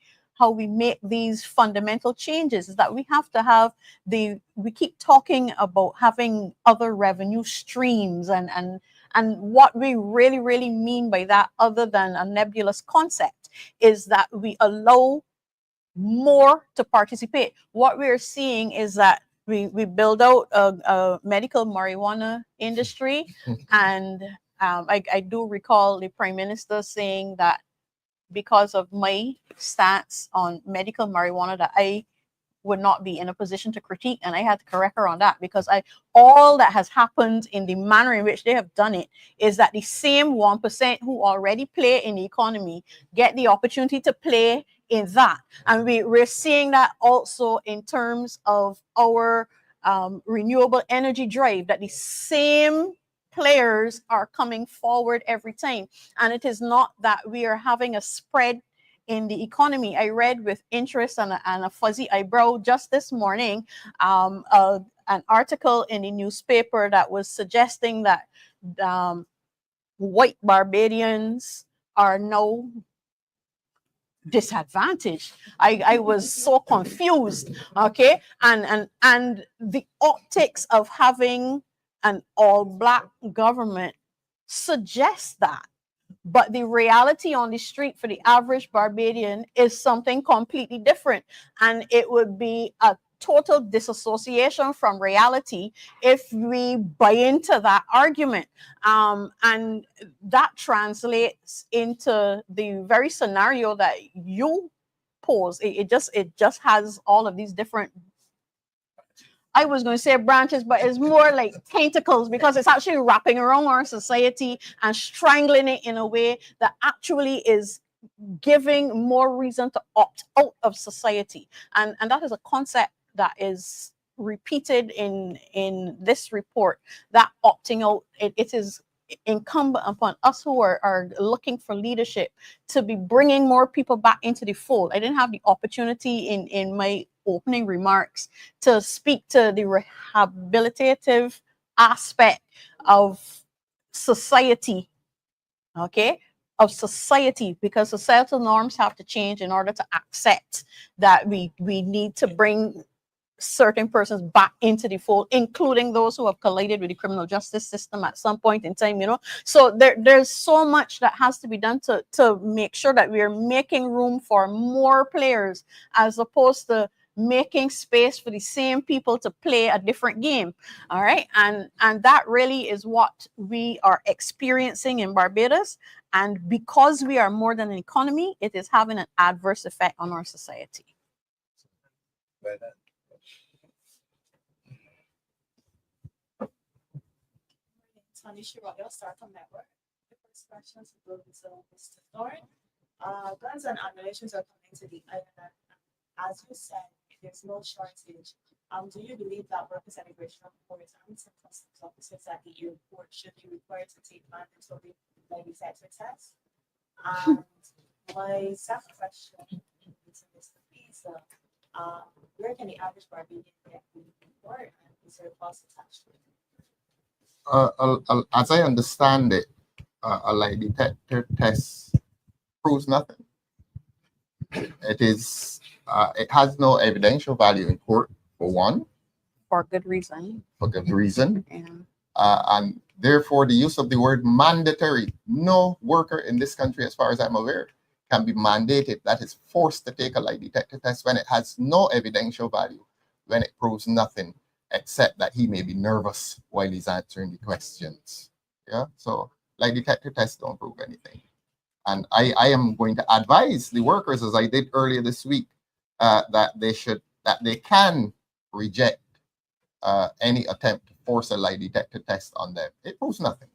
make these fundamental changes, is that we have to have we keep talking about having other revenue streams, and what we really mean by that, other than a nebulous concept, is that we allow more to participate. What we're seeing is that we build out a medical marijuana industry, and I do recall the Prime Minister saying that because of my stance on medical marijuana, that I would not be in a position to critique, and I had to correct her on that, because all that has happened in the manner in which they have done it is that the same 1% who already play in the economy get the opportunity to play in that. And we're seeing that also in terms of our renewable energy drive, that the same players are coming forward every time. And it is not that we are having a spread in the economy. I read with interest and a fuzzy eyebrow just this morning an article in the newspaper that was suggesting that white Barbadians are now disadvantaged. I was so confused. Okay, and the optics of having an all-black government suggests that. But the reality on the street for the average Barbadian is something completely different. And it would be a total disassociation from reality if we buy into that argument. And that translates into the very scenario that you pose. It just has all of these different I was going to say branches, but it's more like tentacles because it's actually wrapping around our society and strangling it in a way that actually is giving more reason to opt out of society. And that is a concept that is repeated in this report, that opting out, it is incumbent upon us who are looking for leadership to be bringing more people back into the fold. I didn't have the opportunity in my opening remarks to speak to the rehabilitative aspect of society, okay, of society, because societal norms have to change in order to accept that we need to bring certain persons back into the fold, including those who have collided with the criminal justice system at some point in time, you know. So there's so much that has to be done to make sure that we are making room for more players, as opposed to making space for the same people to play a different game. All right. And that really is what we are experiencing in Barbados. And because we are more than an economy, it is having an adverse effect on our society. Tanisha Royal, Startup Network. The first question to go to Mr. Thorne. Guns and ammunition are coming to the island. As you said, there's no shortage. Do you believe that workers and immigration authorities and customs officers at the airport should be required to take mandatory lie detector tests? And my second question is to Mr. Peiza. Where can the average Barbadian get the report, and is there a cost attached to it? As I understand it, a lie detector test proves nothing. It is, it has no evidential value in court, for one. For good reason. For good reason. Yeah. And therefore, the use of the word mandatory, no worker in this country, as far as I'm aware, can be mandated, that is forced to take a lie detector test when it has no evidential value, when it proves nothing, except that he may be nervous while he's answering the questions. Yeah, so lie detector tests don't prove anything. And I am going to advise the workers, as I did earlier this week, that they can reject any attempt to force a lie detector test on them. It proves nothing.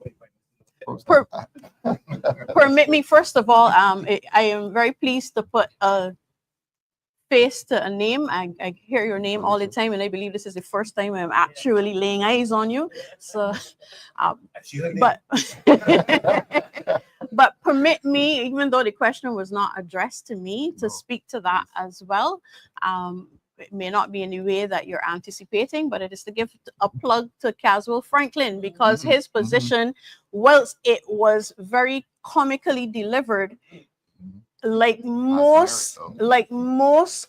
Permit me, first of all, I am very pleased to put a face to a name. I hear your name all the time, and I believe this is the first time I'm actually laying eyes on you. So, but but permit me, even though the question was not addressed to me, to speak to that as well. It may not be in the way that you're anticipating, but it is to give a plug to Caswell Franklin, because his position, whilst it was very comically delivered, like most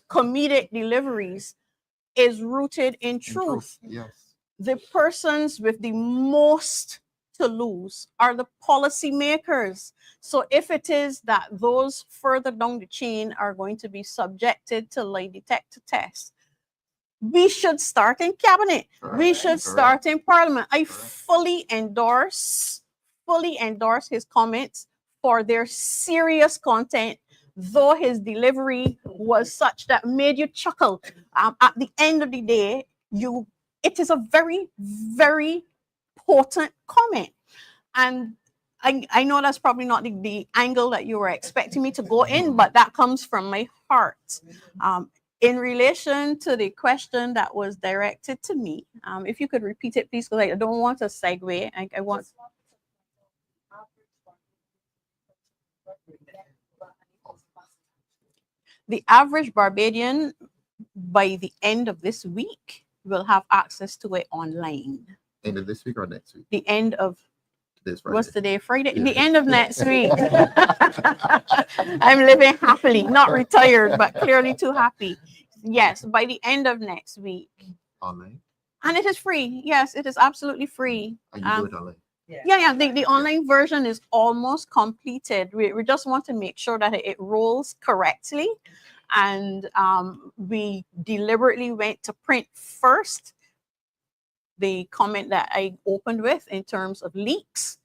comedic deliveries, is rooted in truth. Yes. The persons with the most to lose are the policymakers. So if it is that those further down the chain are going to be subjected to lie detector tests, we should start in cabinet. We should start in parliament. I fully endorse his comments for their serious content, though his delivery was such that made you chuckle. At the end of the day, it is a very, very potent comment. And I know that's probably not the angle that you were expecting me to go in, but that comes from my heart. In relation to the question that was directed to me, if you could repeat it, please, because I don't want to segue. I want. The average Barbadian, by the end of this week, will have access to it online. End of this week or next week? The end of what's today? Friday? Yeah. The end of next week. I'm living happily, not retired, but clearly too happy. Yes, by the end of next week. Online? And it is free. Yes, it is absolutely free. And you do it online? Yeah. The online version is almost completed. We just want to make sure that it rolls correctly. And we deliberately went to print first. The comment that I opened with in terms of leaks.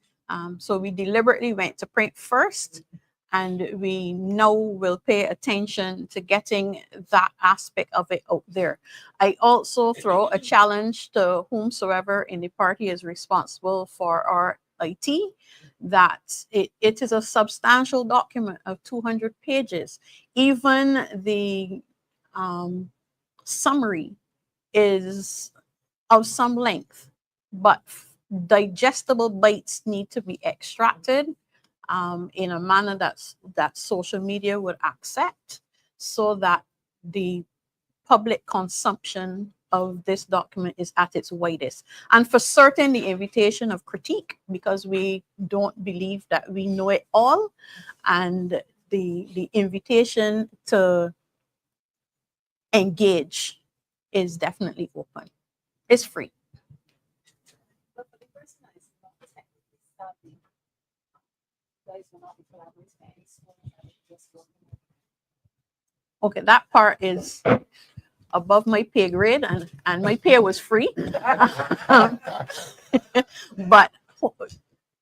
So we deliberately went to print first, and we now will pay attention to getting that aspect of it out there. I also throw a challenge to whomsoever in the party is responsible for our IT, that it is a substantial document of 200 pages. Even the summary is of some length, but digestible bites need to be extracted in a manner that social media would accept, so that the public consumption of this document is at its widest. And for certain, the invitation of critique, because we don't believe that we know it all, and the invitation to engage is definitely open. It's free. But for the person that is not technically savvy, you guys will not be collaborating any school that just working. Okay, that part is above my pay grade, and my pay was free. But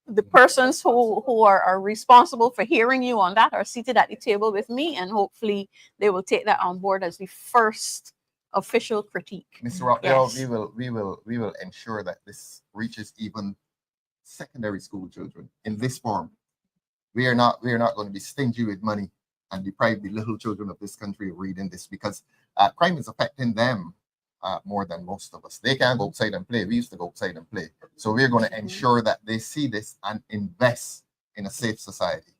the persons who are responsible for hearing you on that are seated at the table with me, and hopefully they will take that on board as the first official critique. Mr. Rockdale, Yes. we will ensure that this reaches even secondary school children in this form. We are not going to be stingy with money and deprive the little children of this country of reading this, because crime is affecting them more than most of us. They can't go outside and play. We used to go outside and play. So we're going to ensure that they see this and invest in a safe society.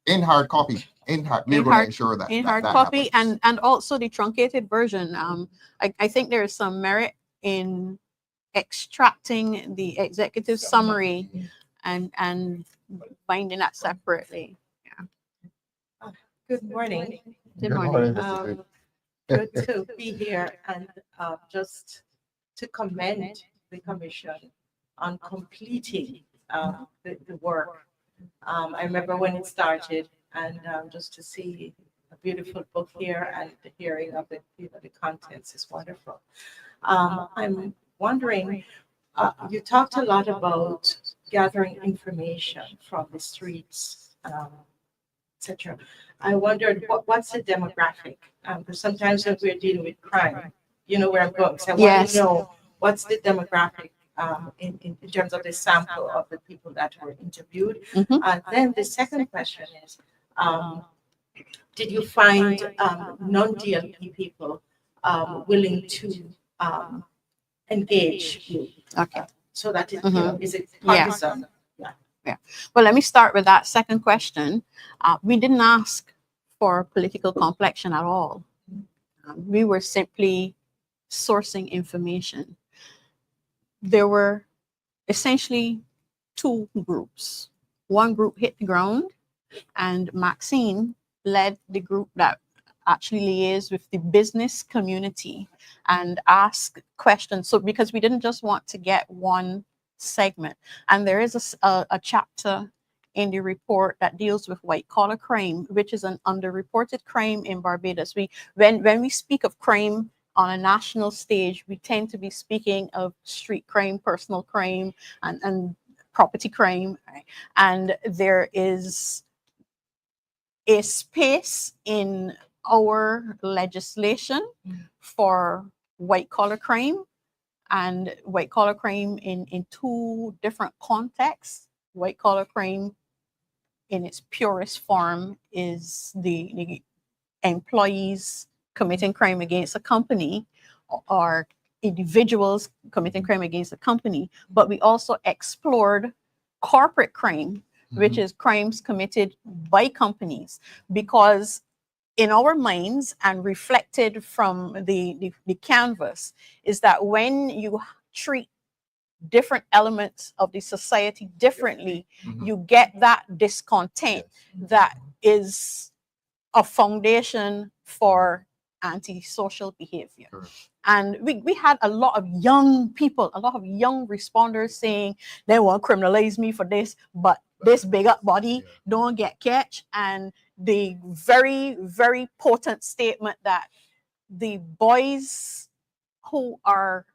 In hard copy. We're going to ensure that in that- hard that copy, happens. and also the truncated version. I think there is some merit in extracting the executive summary and binding that separately. Good morning. Good morning. Good to be here and just to commend the commission on completing the work. I remember when it started, and just to see a beautiful book here and the hearing of the contents is wonderful. I'm wondering, you talked a lot about gathering information from the streets, etc. I wondered what's the demographic? Because sometimes when we're dealing with crime, you know where I'm going. So I want Yes. to know what's the demographic in terms of the sample of the people that were interviewed. Mhm. And then the second question is, did you find non-DLP people willing to engage you? Okay. So that it, is it Yeah. partisan? Well, let me start with that second question. We didn't ask for political complexion at all. We were simply sourcing information. There were essentially two groups. One group hit the ground, and Maxine led the group that actually liaised with the business community and asked questions. So because we didn't just want to get one segment, and there is a chapter in the report that deals with white collar crime, which is an underreported crime in Barbados. When we speak of crime on a national stage, we tend to be speaking of street crime, personal crime, and property crime. Right? And there is a space in our legislation for white collar crime, and white collar crime in two different contexts. White collar crime in its purest form is the employees committing crime against a company, or individuals committing crime against a company. But we also explored corporate crime, which is crimes committed by companies, because in our minds and reflected from the canvas is that when you treat different elements of the society differently, you get that discontent that is a foundation for antisocial behavior. Correct. And we had a lot of young people, a lot of young responders saying they want to criminalize me for this, but this big up body don't get catch. And the very, very potent statement that the boys who are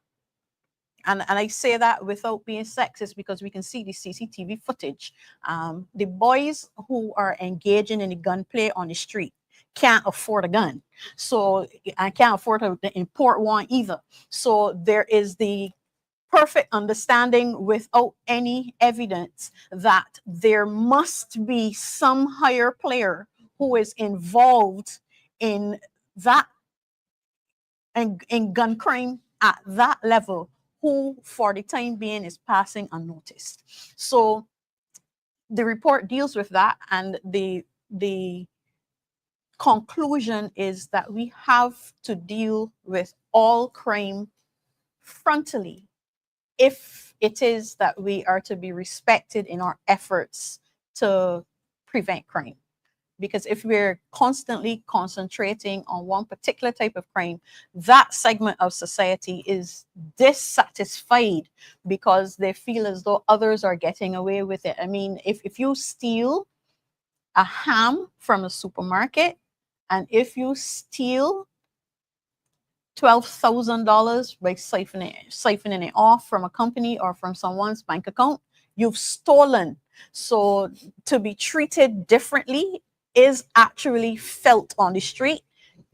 and I say that without being sexist because we can see the CCTV footage. The boys who are engaging in the gunplay on the street can't afford a gun. So I can't afford to import one either. So there is the perfect understanding without any evidence that there must be some higher player who is involved in that and in gun crime at that level, who for the time being is passing unnoticed. So the report deals with that, and the conclusion is that we have to deal with all crime frontally if it is that we are to be respected in our efforts to prevent crime. Because if we're constantly concentrating on one particular type of crime, that segment of society is dissatisfied because they feel as though others are getting away with it. I mean, if you steal a ham from a supermarket, and if you steal $12,000 by siphoning it off from a company or from someone's bank account, you've stolen. So to be treated differently is actually felt on the street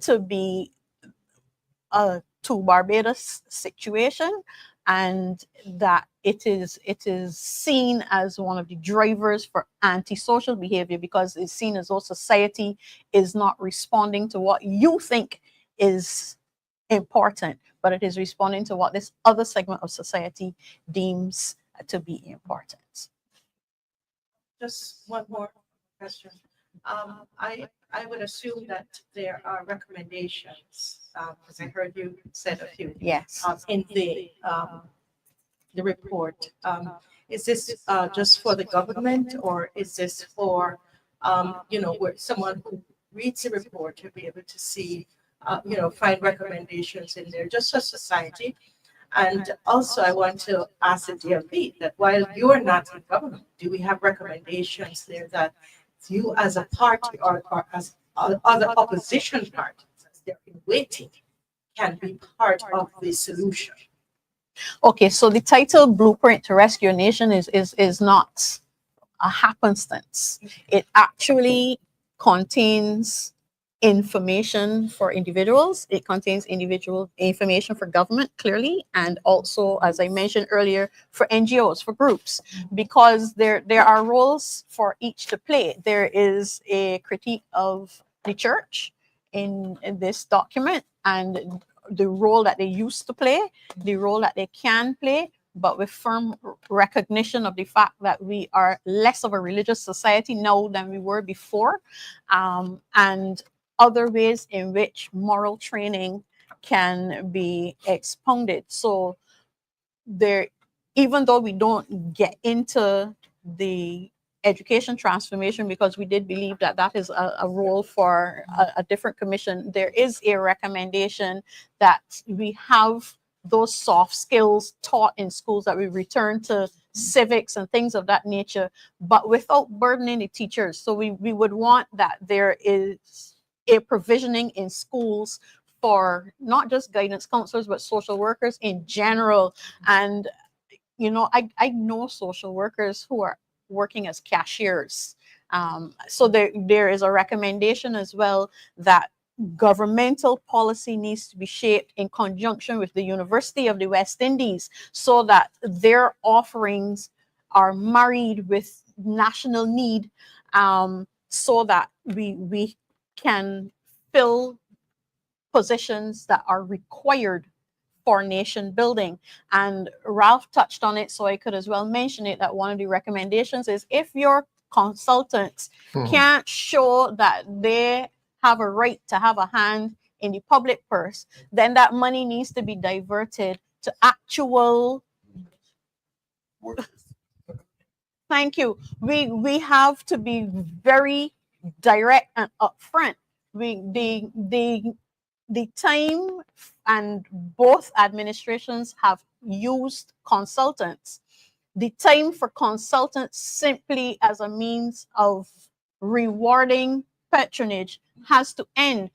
to be a to Barbados situation, and that it is seen as one of the drivers for antisocial behavior, because it's seen as though society is not responding to what you think is important, but it is responding to what this other segment of society deems to be important. Just one more question. I would assume that there are recommendations, because I heard you said a few, Yes. in the report. Is this just for the government, or is this for, where someone who reads the report to be able to see, find recommendations in there, just for society? And also, I want to ask the DLP that while you are not in government, do we have recommendations there that you as a party or as other opposition parties, as they're in waiting, can be part of the solution? Okay, so the title Blueprint to Rescue a Nation is not a happenstance. It actually contains information for individuals. It contains individual information for government, clearly, and also, as I mentioned earlier, for NGOs, for groups, because there are roles for each to play. There is a critique of the church in this document, and the role that they used to play, the role that they can play, but with firm recognition of the fact that we are less of a religious society now than we were before, and other ways in which moral training can be expounded. So there, even though we don't get into the education transformation, because we did believe that that is a role for a different commission, there is a recommendation that we have those soft skills taught in schools, that we return to civics and things of that nature, but without burdening the teachers. So we would want that there is a provisioning in schools for not just guidance counselors, but social workers in general. And, I know social workers who are working as cashiers. So there is a recommendation as well that governmental policy needs to be shaped in conjunction with the University of the West Indies, so that their offerings are married with national need, so that we can fill positions that are required for nation building. And Ralph touched on it, so I could as well mention it, that one of the recommendations is, if your consultants can't show that they have a right to have a hand in the public purse, then that money needs to be diverted to actual Workers. Thank you. We have to be very direct and upfront. The time, and both administrations have used consultants. The time for consultants simply as a means of rewarding patronage has to end.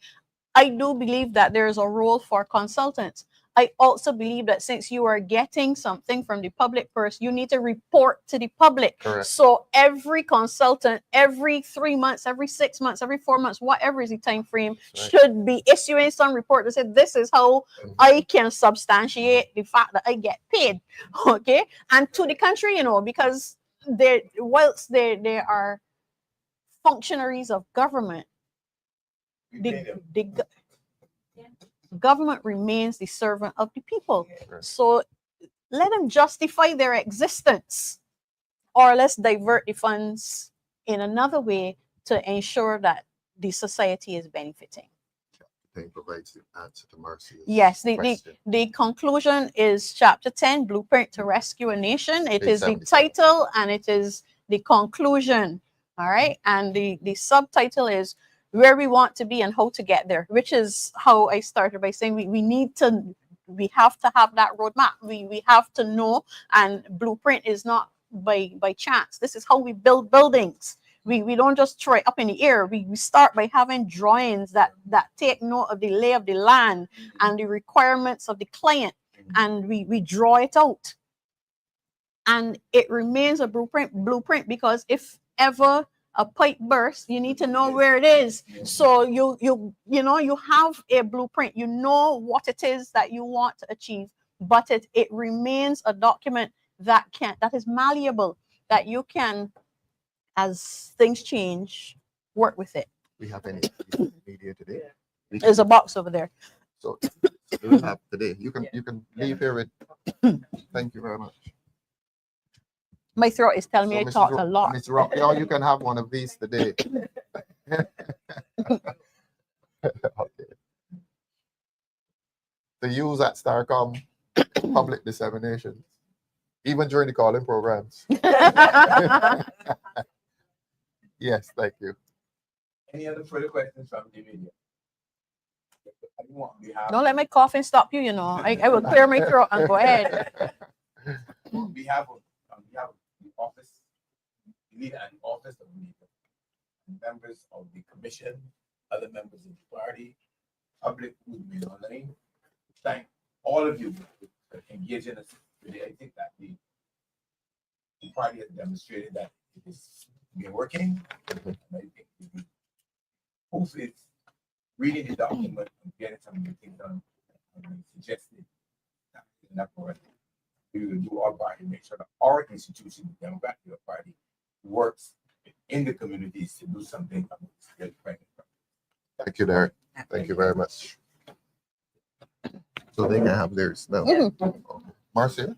I do believe that there is a role for consultants. I also believe that since you are getting something from the public purse, you need to report to the public. Correct. So every consultant, every 3 months, every 6 months, every 4 months, whatever is the time frame, Right. should be issuing some report that said this is how I can substantiate the fact that I get paid. Okay. And to the country, you know, because whilst they are functionaries of government, We pay the them. government remains the servant of the people. Right. So let them justify their existence, or let's divert the funds in another way to ensure that the society is benefiting. Thing provides the answer to Marcy's Yes, question. the conclusion is chapter 10, Blueprint to Rescue a Nation. It Page is the 77. title and it is the conclusion. All right. And the subtitle is Where We Want to Be and How to Get There, which is how I started by saying we have to have that roadmap. We have to know, and blueprint is not by chance. This is how we build buildings. We don't just throw it up in the air. We start by having drawings that take note of the lay of the land and the requirements of the client, and we draw it out. And it remains a blueprint because if ever a pipe bursts, you need to know where it is. So you know you have a blueprint. You know what it is that you want to achieve, but it remains a document that is malleable, that you can, as things change, work with it. We have any media today? There's a box over there. So we will have today. You can leave here with. Thank you very much. My throat is telling me I Mrs. talked a lot. Mr. Rocky, you can have one of these today. Okay. To use at Starcom public dissemination, even during the calling programs. Yes, thank you. Any other further questions from the media? We have, Don't let my coughing stop you, you know. I will clear my throat and go ahead. we have the office, the leader and office of the leader, members of the commission, other members of the party, public who will be online. Thank all of you for engaging us today. I think that the party has demonstrated that it is been working. And I think hopefully it's reading the document and getting some new things done. And suggested that in that point, we will do our part to make sure that our institution, the Democratic Party, works in the communities to do something about this. Thank you, Derek. Thank you very much. So they can have theirs now. Mhm. Marcia?